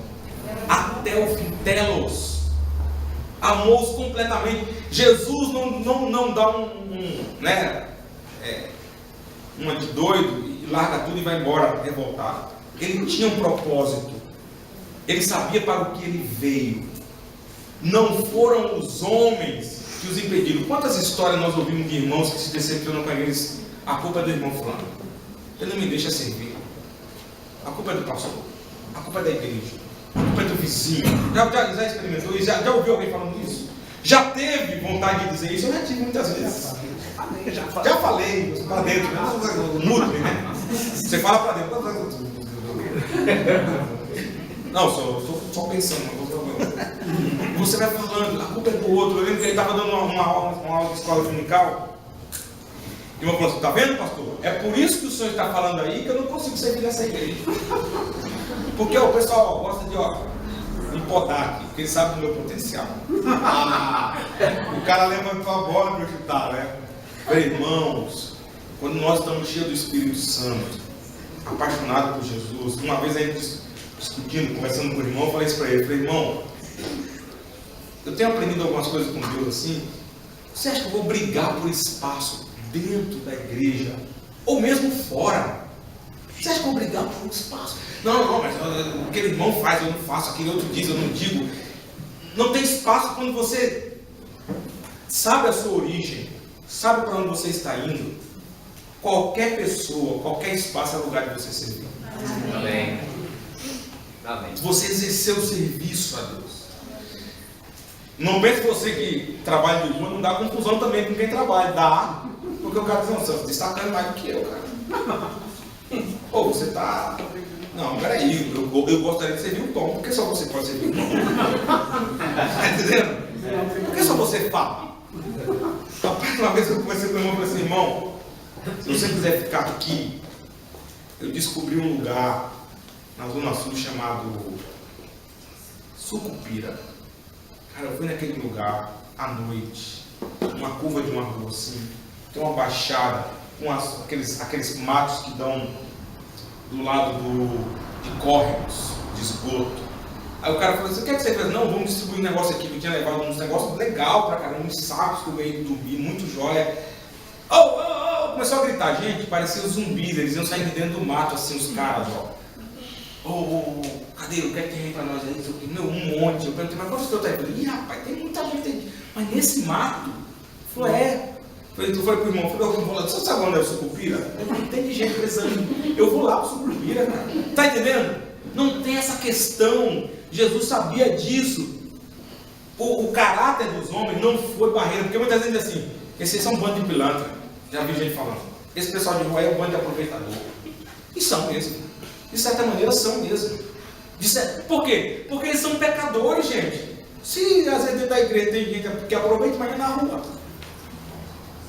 Até o fim, telos. Amou-os completamente. Jesus não dá uma de doido e larga tudo e vai embora revoltado. Ele tinha um propósito. Ele sabia para o que ele veio. Não foram os homens que os impediram. Quantas histórias nós ouvimos de irmãos que se decepcionam com eles? A culpa é do irmão fulano. Ele não me deixa servir. A culpa é do pastor. A culpa é da igreja. A culpa é do vizinho. Já experimentou isso? Já ouviu alguém falando isso? Já teve vontade de dizer isso? Eu já tive muitas vezes. Já falei para dentro. Nutre, né? Você fala para dentro. Não, só pensando, não vou problema. Você vai falando, a culpa é do outro. Eu lembro que ele estava dando uma aula de escola dominical. E uma falou assim, está vendo, pastor? É por isso que o senhor está falando aí que eu não consigo servir nessa igreja. Porque o pessoal gosta de podar aqui, porque ele sabe do meu potencial. O cara levantou a bola para eu chutar, né? Falei, irmãos, quando nós estamos cheios do Espírito Santo, apaixonados por Jesus, uma vez a gente discutindo, conversando com o irmão, eu falei isso para ele, falei, irmão, eu tenho aprendido algumas coisas com Deus assim, você acha que eu vou brigar por espaço dentro da igreja, ou mesmo fora? Você acha que eu vou brigar por um espaço? Não, mas aquele irmão faz, eu não faço, aquele outro diz, eu não digo. Não tem espaço quando você sabe a sua origem, sabe para onde você está indo. Qualquer pessoa, qualquer espaço é lugar de você servir. Amém. Amém. Você exercer o serviço a Deus. Não pense você que trabalha de rua, não dá confusão também com quem trabalha. Dá, porque o cara diz, não, você está destacando mais do que eu, cara. Ou você está... Não, peraí, eu gostaria de servir o Tom, por que só você pode servir o Tom? Está entendendo? Por que só você fala? Rapaz, uma vez eu conversei com o irmão e falei assim, irmão, se você quiser ficar aqui, eu descobri um lugar na Zona Sul chamado Sucupira. Cara, eu fui naquele lugar à noite, uma curva de uma rua assim, tem uma baixada, com aqueles matos que dão do lado de córregos, de esgoto. Aí o cara falou assim, o que é que você fez? Não, vamos distribuir um negócio aqui, que eu tinha levado uns negócios legal pra caramba, uns sacos que eu ganhei de dormir, muito jóia. Começou a gritar, gente, parecia os zumbis, eles iam sair de dentro do mato, assim, os caras, cadê? O que é que tem aí pra nós aí? Meu, um monte. Eu perguntei, mas quantos teus tá aí? Eu falei, ih, rapaz, tem muita gente aí. Mas nesse mato? Ele falou, é. Tu foi pro irmão, eu vou lá, você sabe onde é o Sucupira? Eu falei, tem gente precisando. Eu vou lá pro Sucupira, cara. Tá entendendo? Não tem essa questão. Jesus sabia disso. O caráter dos homens não foi barreira, porque muitas vezes assim, esses são um bando de pilantra. Já vi gente falando. Esse pessoal de rua é um bando de aproveitador. E são mesmo. De certa maneira são mesmo. Por quê? Porque eles são pecadores, gente. Se às vezes dentro da igreja tem gente que aproveita, mas na rua.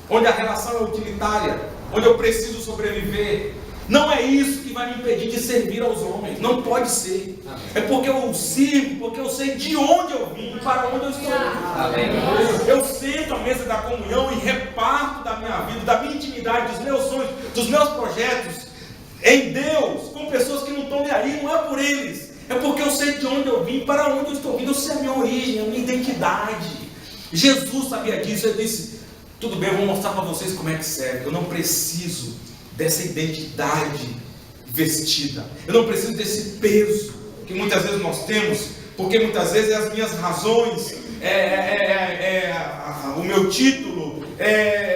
Onde a relação é utilitária, onde eu preciso sobreviver. Não é isso que vai me impedir de servir aos homens. Não pode ser. Amém. É porque eu sirvo, porque eu sei de onde eu vim e para onde eu estou. Amém. Eu sento à mesa da comunhão e reparto da minha vida, da minha intimidade, dos meus sonhos, dos meus projetos em Deus, com pessoas que não estão nem aí, não é por eles. É porque eu sei de onde eu vim, para onde eu estou vindo. Eu sei a minha origem, a minha identidade. Jesus sabia disso. Ele disse, tudo bem, eu vou mostrar para vocês como é que serve. Eu não preciso dessa identidade vestida. Eu não preciso desse peso que muitas vezes nós temos, porque muitas vezes as minhas razões, o meu título,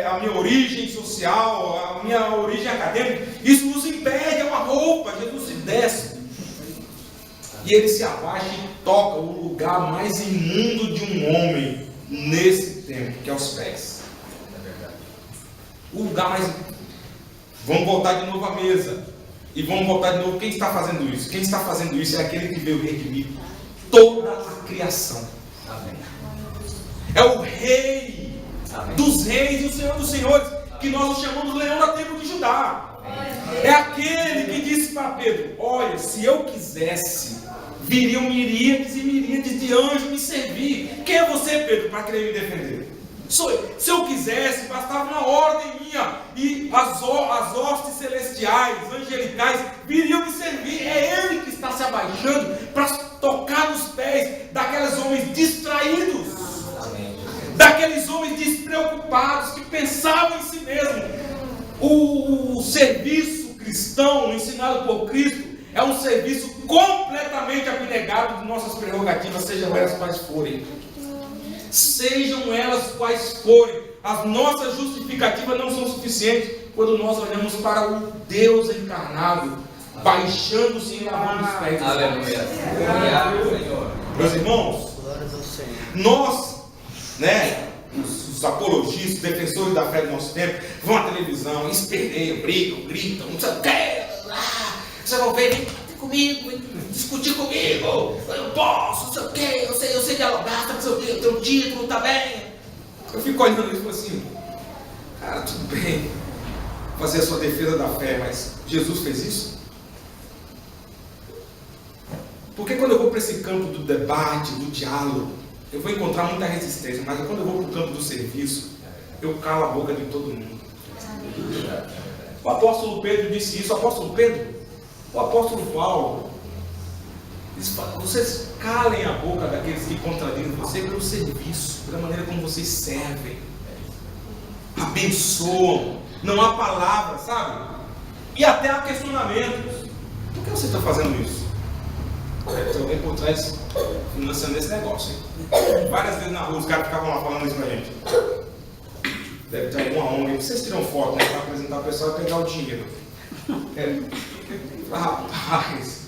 a minha origem social, a minha origem acadêmica, isso nos impede, é uma roupa. Jesus se desce. E ele se abaixa e toca o lugar mais imundo de um homem nesse tempo, que é os pés. O lugar mais... Vamos voltar de novo à mesa. E vamos voltar de novo. Quem está fazendo isso? Quem está fazendo isso é aquele que veio redimir toda a criação. Amém. É o rei Amém. dos reis e o senhor dos senhores, que nós o chamamos leão da tribo de Judá. É aquele que disse para Pedro: olha, se eu quisesse, viriam miríades e miríades de anjos me servir. Quem é você, Pedro, para querer me defender? Se eu quisesse, bastava uma ordem minha, e as hostes celestiais, angelicais, viriam me servir. É ele que está se abaixando para tocar nos pés daqueles homens distraídos, daqueles homens despreocupados, que pensavam em si mesmo. O serviço cristão ensinado por Cristo é um serviço completamente abnegado de nossas prerrogativas, sejam elas quais forem. Sejam elas quais forem, as nossas justificativas não são suficientes quando nós olhamos para o Deus encarnado, baixando-se e lavando os pés. Aleluia. Obrigado, Senhor. Meus irmãos, nós, os apologistas, os defensores da fé do nosso tempo, vão à televisão, esperneiam, brigam, gritam, não sei o que, você vai ver, vem comigo, vem discutir comigo, eu posso, não sei o que, eu sei dialogar, não sei o que, eu tenho um título, tá bem? Eu fico olhando isso e falo assim, cara, tudo bem, fazer a sua defesa da fé, mas Jesus fez isso? Porque quando eu vou para esse campo do debate, do diálogo, eu vou encontrar muita resistência, mas quando eu vou para o campo do serviço, eu calo a boca de todo mundo. O apóstolo Pedro disse isso. O apóstolo Pedro, o apóstolo Paulo, vocês calem a boca daqueles que contradizem você pelo serviço, pela maneira como vocês servem, abençoam, não há palavras, sabe? E até há questionamentos. Por que você está fazendo isso? Tem alguém por trás financiando esse negócio, hein? Várias vezes na rua os caras ficavam lá falando isso pra gente. Deve ter alguma ONG. Vocês tiram foto, né, para apresentar o pessoal e pegar o dinheiro. Rapaz,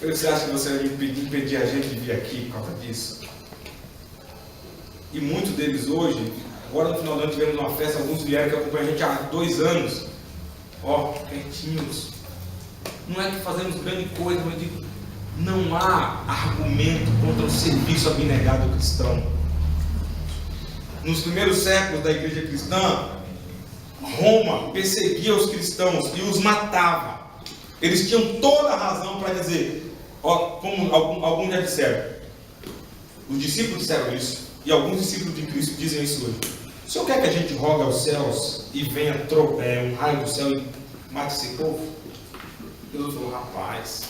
você acha que você vai impedir a gente de vir aqui por causa disso? E muitos deles hoje, agora no final do ano tivemos uma festa, alguns vieram que acompanham a gente há 2 anos. Ó, quietinhos. Não é que fazemos grande coisa, mas eu digo, não há argumento contra o serviço abnegado cristão. Nos primeiros séculos da igreja cristã, Roma perseguia os cristãos e os matava. Eles tinham toda a razão para dizer, ó, como alguns já disseram, os discípulos disseram isso, e alguns discípulos de Cristo dizem isso hoje. O Senhor quer que a gente rogue aos céus e venha um raio do céu e mate esse povo? Jesus falou, rapaz,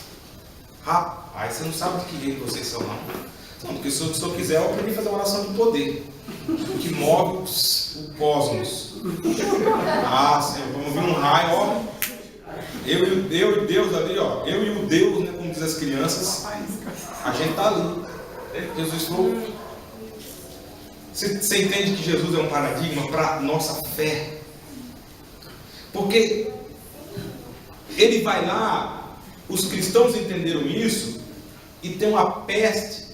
você não sabe de que jeito vocês são, não. Não, porque se o Senhor quiser, eu aprendi a fazer uma oração de poder, que move o cosmos. Senhor, vamos vir um raio, ó. Eu e Deus ali, ó. Eu e o Deus, né, como diz as crianças, a gente está ali. Jesus falou. Você entende que Jesus é um paradigma para nossa fé? Porque ele vai lá, os cristãos entenderam isso, e tem uma peste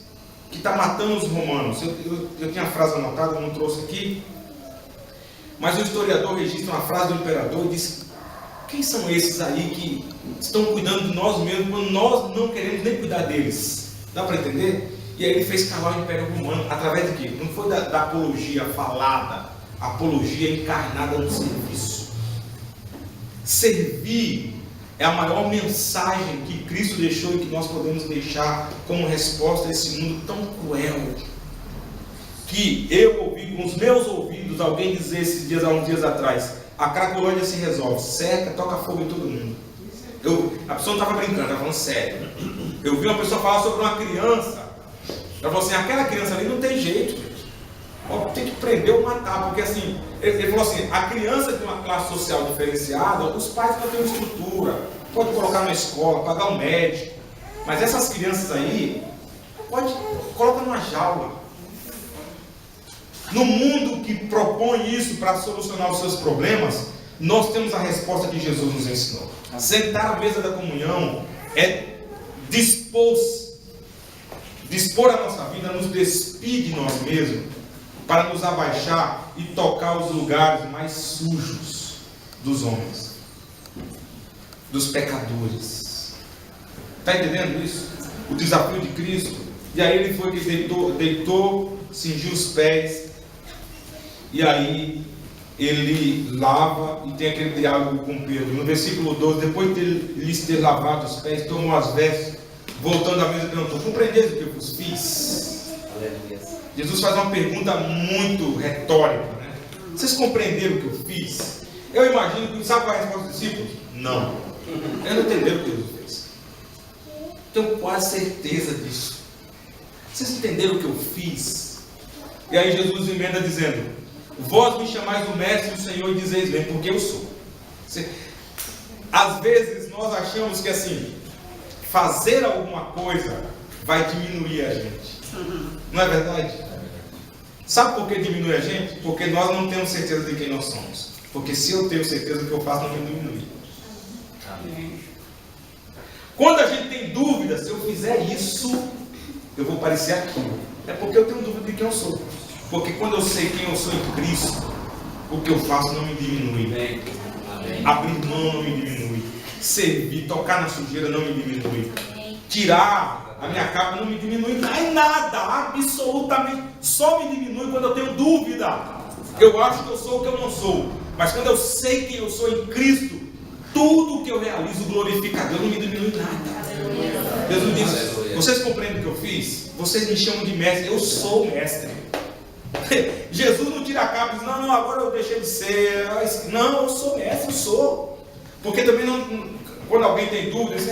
que está matando os romanos. Eu tinha a frase anotada, eu não trouxe aqui, mas o historiador registra uma frase do imperador e diz: quem são esses aí que estão cuidando de nós mesmos quando nós não queremos nem cuidar deles? Dá para entender? E aí ele fez calar o Império Romano através de quê? Não foi da apologia falada, apologia encarnada no serviço. Servir é a maior mensagem que Cristo deixou e que nós podemos deixar como resposta a esse mundo tão cruel. Que eu ouvi com os meus ouvidos alguém dizer esses dias, há uns dias atrás: a Cracolândia se resolve, cerca, toca fogo em todo mundo. A pessoa não estava brincando, estava falando sério. Eu vi uma pessoa falar sobre uma criança. Ela falou assim: aquela criança ali não tem jeito, gente. Tem que prender ou matar, porque assim, ele falou assim: a criança de uma classe social diferenciada, os pais não têm estrutura, pode colocar na escola, pagar um médico, mas essas crianças aí, coloca numa jaula. No mundo que propõe isso para solucionar os seus problemas, nós temos a resposta que Jesus nos ensinou. Sentar à mesa da comunhão é dispor a nossa vida, nos despir de nós mesmos, para nos abaixar e tocar os lugares mais sujos dos homens, dos pecadores. Está entendendo isso? O desafio de Cristo. E aí ele foi que deitou, cingiu os pés, e aí ele lava e tem aquele diálogo com Pedro. No versículo 12, depois de lhes ter lavado os pés, tomou as vestes, voltando à mesa, perguntou: compreendeis o que eu vos fiz? Jesus faz uma pergunta muito retórica, né? Vocês compreenderam o que eu fiz? Eu imagino que, sabe qual é a resposta dos discípulos? Não. Eles não entenderam o que Jesus fez. Tenho quase certeza disso. Vocês entenderam o que eu fiz? E aí Jesus emenda dizendo: vós me chamais do mestre e do Senhor e dizeis bem, porque eu sou. Às vezes nós achamos que assim, fazer alguma coisa vai diminuir a gente. Não é verdade? Sabe por que diminui a gente? Porque nós não temos certeza de quem nós somos. Porque se eu tenho certeza do que eu faço, não me diminui. Amém. Quando a gente tem dúvida, se eu fizer isso, eu vou parecer aquilo. É porque eu tenho dúvida de quem eu sou. Porque quando eu sei quem eu sou em Cristo, o que eu faço não me diminui. Amém. Abrir mão não me diminui. Servir, tocar na sujeira não me diminui. Tirar a minha capa não me diminui em nada, absolutamente. Só me diminui quando eu tenho dúvida. Eu acho que eu sou o que eu não sou. Mas quando eu sei quem eu sou em Cristo, tudo que eu realizo glorifica a Deus, não me diminui nada. Jesus diz: vocês compreendem o que eu fiz? Vocês me chamam de mestre, eu sou mestre. Jesus não tira a capa e diz: não, agora eu deixei de ser. Não, eu sou mestre, eu sou. Porque também não... Quando alguém tem dúvidas,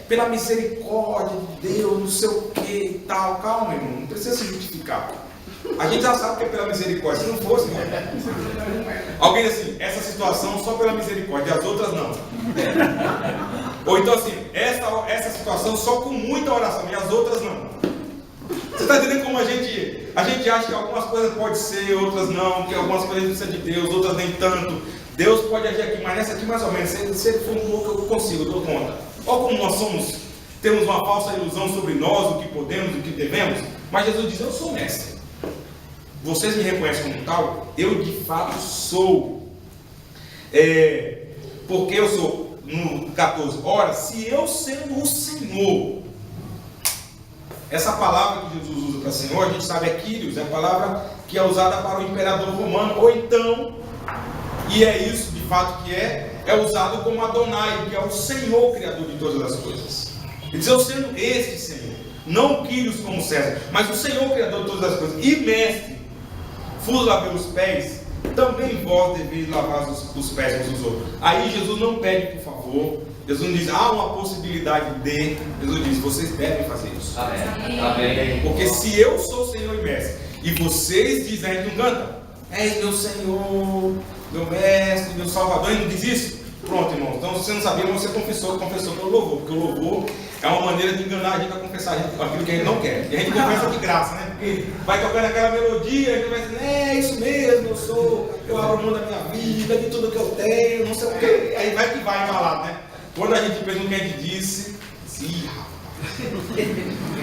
pela misericórdia de Deus, não sei o que e tal. Calma, irmão, não precisa se justificar. A gente já sabe que é pela misericórdia. Se não fosse, irmão. Alguém diz assim: essa situação só pela misericórdia, as outras não. Ou então assim, essa situação só com muita oração, e as outras não. Você está entendendo como a gente acha que algumas coisas podem ser, outras não, que algumas coisas precisam de Deus, outras nem tanto. Deus pode agir aqui, mas nessa aqui mais ou menos. Se ele for um pouco, eu consigo, eu dou conta. Olha como nós temos uma falsa ilusão sobre nós, o que podemos, o que devemos. Mas Jesus diz: eu sou mestre. Vocês me reconhecem como tal? Eu de fato sou. Porque eu sou, no 14, ora, se eu sendo o Senhor. Essa palavra que Jesus usa para Senhor, a gente sabe, é Kyrios, é a palavra que é usada para o imperador romano, ou então, e é isso de fato que é usado como Adonai, que é o Senhor criador de todas as coisas. Ele diz: eu sendo este Senhor, não o Kyrios como César, mas o Senhor criador de todas as coisas, e mestre, vos lavei os pés, também vós deveis lavar os pés uns dos outros. Aí Jesus não pede por favor, Jesus não diz: há uma possibilidade de. Jesus diz: vocês devem fazer isso. Amém. Amém. Porque se eu sou Senhor e mestre, e vocês dizem, a gente não canta: és meu Senhor, meu mestre, meu Salvador, e não diz isso? Pronto, irmão. Então, se você não sabia, você confessou pelo louvor. Porque o louvor é uma maneira de enganar a gente a confessar aquilo que a gente não quer. E a gente confessa de graça, né? Porque vai tocando aquela melodia, a gente vai dizendo: isso mesmo, eu abro mão da minha vida, de tudo que eu tenho, não sei o quê. Aí vai que vai embalado, né? Quando a gente pensa no que a gente disse, sim, rapaz.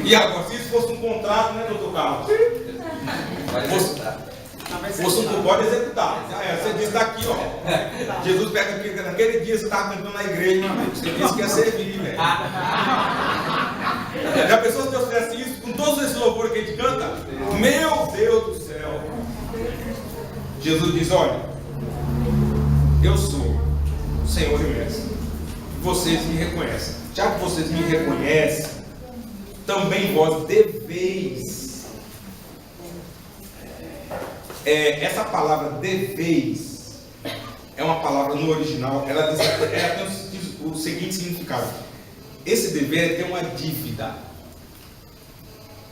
E agora, se isso fosse um contrato, né, doutor Carlos? Fosse um pode executar. Você disse daqui, ó. Jesus pega aqui, naquele dia você estava cantando na igreja, meu amigo. Você disse que ia servir, velho. Já pensou se Deus fizesse isso com todos esses louvores que a gente canta? Meu Deus do céu. Jesus diz: olha, eu sou o Senhor e Mestre. Vocês me reconhecem. Já que vocês me reconhecem, também vós deveis. Essa palavra deveis é uma palavra no original. Ela tem o seguinte significado: esse dever é ter uma dívida.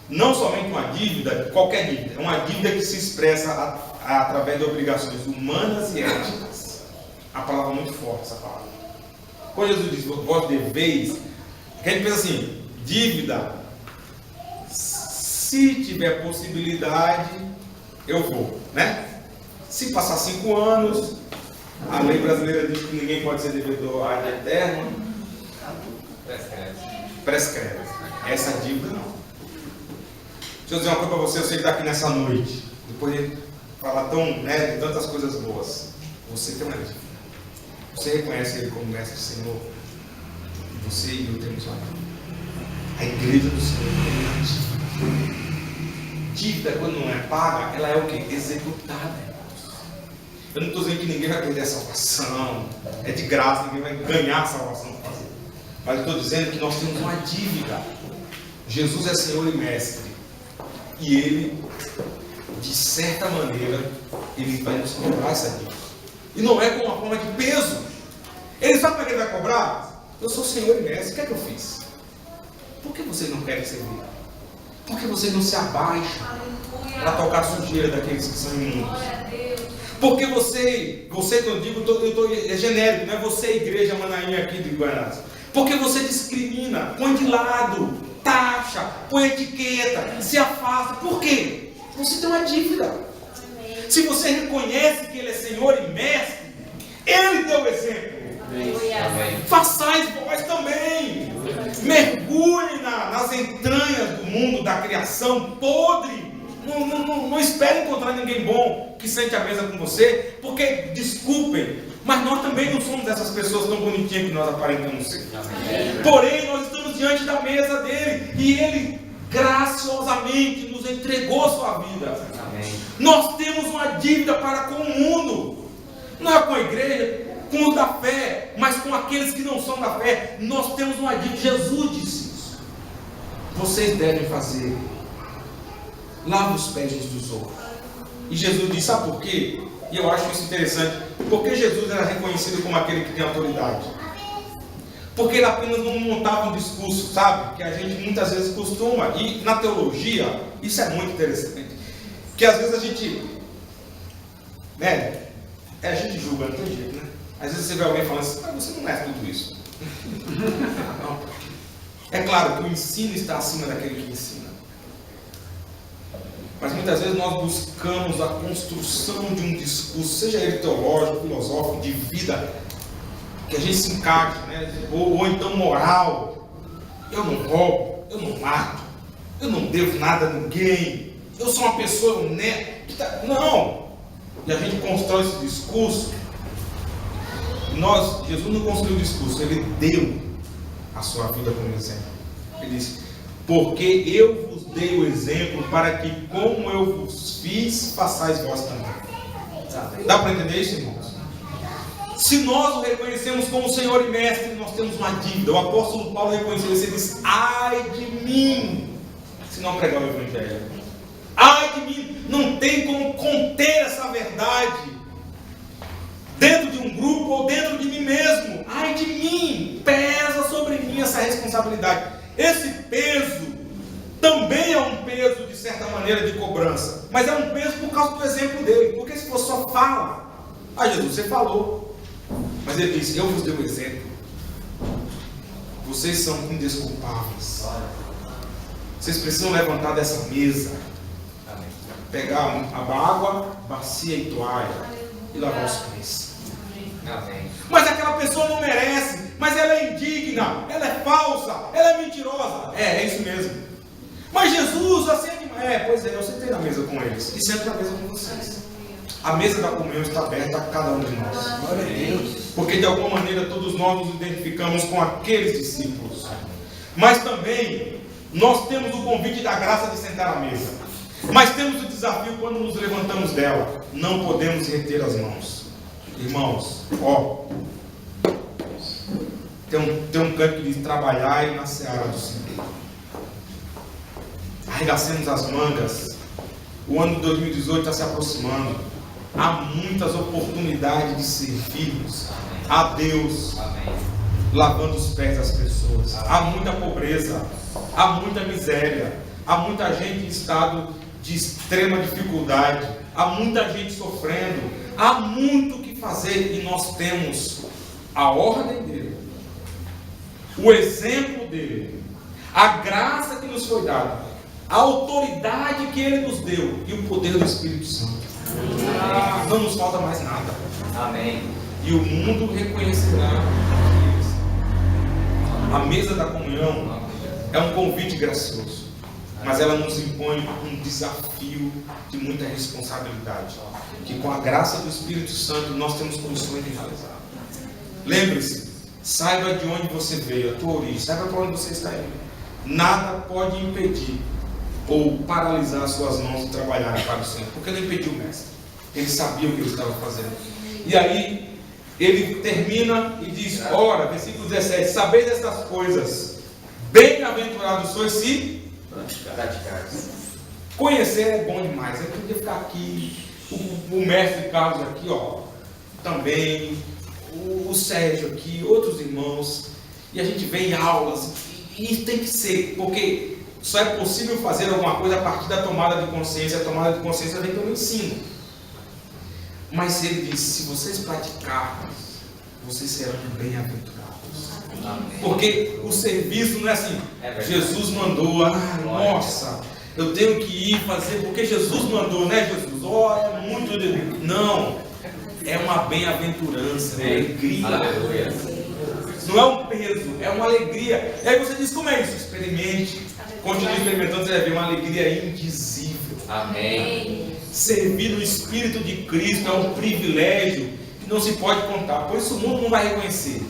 Não somente uma dívida, qualquer dívida. É uma dívida que se expressa através de obrigações humanas e éticas. A palavra é muito forte, essa palavra. Quando Jesus diz: vós deveis, a gente pensa assim: dívida, se tiver possibilidade, eu vou, né? Se passar 5 anos, a lei brasileira diz que ninguém pode ser devedor ad eterno. prescreve. Essa dívida não. Deixa eu dizer uma coisa para você, eu sei que está aqui nessa noite, depois de falar de tantas coisas boas, você tem uma dívida. Você reconhece Ele como mestre do Senhor? Você e eu temos uma dívida. A igreja do Senhor tem uma dívida. Dívida, quando não é paga, ela é o quê? Executada. Eu não estou dizendo que ninguém vai perder a salvação, é de graça, ninguém vai ganhar a salvação para fazer. Mas eu estou dizendo que nós temos uma dívida. Jesus é Senhor e Mestre. E Ele, de certa maneira, Ele vai nos cobrar essa dívida. E não é com uma forma de peso. Ele sabe como é que Ele vai cobrar? Eu sou Senhor e Mestre, o que é que eu fiz? Por que vocês não querem servir? Por que vocês não se abaixam para tocar a sujeira daqueles que são imundos? Porque você que eu digo, é genérico, não é você, igreja Manaim aqui de Guanás. Porque você discrimina, põe de lado, taxa, põe etiqueta, se afasta. Por quê? Você tem uma dívida. Se você reconhece que Ele é Senhor e Mestre, Ele deu o exemplo. Amém. Façais vós também. Mergulhe nas entranhas do mundo, da criação podre. Não espere encontrar ninguém bom que sente a mesa com você, porque, desculpem, mas nós também não somos essas pessoas tão bonitinhas que nós aparentamos ser. Amém. Porém, nós estamos diante da mesa dele e Ele graciosamente nos entregou a sua vida. Amém. Nós temos uma dívida para com o mundo, não é com a igreja, com os da fé, mas com aqueles que não são da fé. Nós temos uma dívida. Jesus disse isso. Vocês devem fazer. Lava os pés uns dos outros. E Jesus disse, sabe por quê? E eu acho isso interessante. Porque Jesus era reconhecido como aquele que tem autoridade. Porque ele apenas não montava um discurso, sabe? Que a gente muitas vezes costuma. E na teologia, isso é muito interessante. Que às vezes a gente julga, não tem jeito, né? Às vezes você vê alguém falando assim, mas você não é tudo isso. Não. É claro que o ensino está acima daquele que ensina. Mas muitas vezes nós buscamos a construção de um discurso, seja ele teológico, filosófico, de vida, que a gente se encaixe, né? Ou então moral. Eu não roubo, eu não mato, eu não devo nada a ninguém, eu sou uma pessoa honesta. Não! E a gente constrói esse discurso. Jesus não construiu o discurso, Ele deu a sua vida como exemplo. Ele disse, porque eu vos dei o exemplo para que, como eu vos fiz, façais vós também. Dá para entender isso, irmãos? Se nós o reconhecemos como Senhor e Mestre, nós temos uma dívida. O apóstolo Paulo reconheceu isso, ele diz, ai de mim, se não pregar o Evangelho. Ai de mim, não tem como conter essa verdade dentro de um grupo ou dentro de mim mesmo. Ai de mim, pesa sobre mim essa responsabilidade. Esse peso também é um peso, de certa maneira, de cobrança. Mas é um peso por causa do exemplo dele. Porque se for só fala, Jesus, você falou. Mas ele disse, eu vos dei o exemplo. Vocês são indesculpáveis. Vocês precisam levantar dessa mesa, pegar a água, bacia e toalha e lavar os pés. Amém. Mas aquela pessoa não merece, mas ela é indigna, ela é falsa, ela é mentirosa. É isso mesmo. Mas Jesus, assim, pois é, eu sentei na mesa com eles e sento na mesa com vocês. A mesa da comunhão está aberta a cada um de nós. Glória a Deus. Porque de alguma maneira todos nós nos identificamos com aqueles discípulos. Mas também nós temos o convite da graça de sentar à mesa. Mas temos o desafio quando nos levantamos dela. Não podemos reter as mãos. Irmãos, tem um canto que diz trabalhar na seara do Senhor. Arregacemos as mangas. O ano de 2018 está se aproximando. Há muitas oportunidades de servirmos a Deus. Amém. Lavando os pés das pessoas. Há muita pobreza, há muita miséria, há muita gente em estado de extrema dificuldade, há muita gente sofrendo, há muito o que fazer e nós temos a ordem dele, o exemplo dele, a graça que nos foi dada, a autoridade que ele nos deu e o poder do Espírito Santo. Não nos falta mais nada. Amém. E o mundo reconhecerá a mesa da comunhão É um convite gracioso, mas ela nos impõe um desafio de muita responsabilidade, que com a graça do Espírito Santo nós temos condições de realizar. Lembre-se, saiba de onde você veio, a tua origem, saiba para onde você está indo. Nada pode impedir ou paralisar suas mãos de trabalharem para o Senhor, porque ele impediu o mestre. Ele sabia o que ele estava fazendo. E aí, ele termina e diz, ora, versículo 17, sabeis estas coisas, bem-aventurados sois se praticares. Conhecer é bom demais. Eu podia ficar aqui, o mestre Carlos aqui, ó, também, o Sérgio aqui, outros irmãos, e a gente vem em aulas, e isso tem que ser, porque só é possível fazer alguma coisa a partir da tomada de consciência. A tomada de consciência vem pelo ensino. Mas ele diz, se vocês praticarem, vocês serão bem-aventurados. Porque o serviço não é assim, Jesus mandou, nossa, eu tenho que ir fazer, porque Jesus mandou, né Jesus? É muito de... Não, é uma bem-aventurança, uma alegria. Aleluia. Não é um peso, é uma alegria. E aí você diz, como é isso? Experimente, continue experimentando, você vai ver uma alegria indizível. Amém. Servir no Espírito de Cristo é um privilégio que não se pode contar, por isso o mundo não vai reconhecer,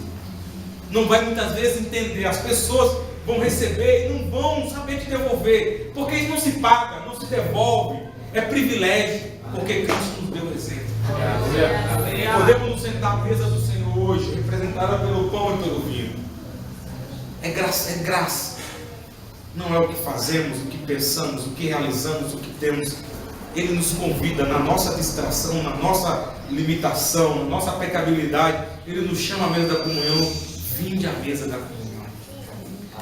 não vai muitas vezes entender. As pessoas vão receber e não vão saber te devolver, porque isso não se paga, não se devolve, é privilégio, porque Cristo nos deu o exemplo. Podemos nos sentar à mesa do Senhor hoje, representada pelo pão e pelo vinho. É graça, é graça. Não é o que fazemos, o que pensamos, o que realizamos, o que temos. Ele nos convida na nossa distração, na nossa limitação, na nossa pecabilidade. Ele nos chama à mesa da comunhão. Vinde à mesa da comunhão.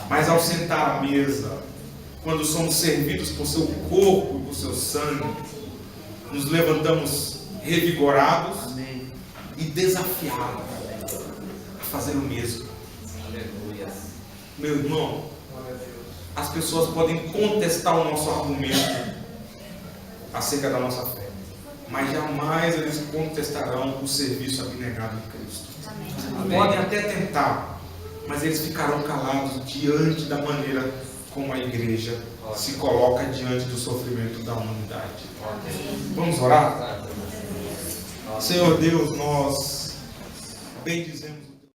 Mas ao sentar à mesa, quando somos servidos por seu corpo e por seu sangue, nos levantamos revigorados e desafiados a fazer o mesmo. Aleluia. Meu irmão, as pessoas podem contestar o nosso argumento acerca da nossa fé, mas jamais eles contestarão o serviço abnegado de Cristo. Amém. Podem até tentar, mas eles ficarão calados diante da maneira como a igreja se coloca diante do sofrimento da humanidade. Vamos orar? Senhor Deus, nós bendizemos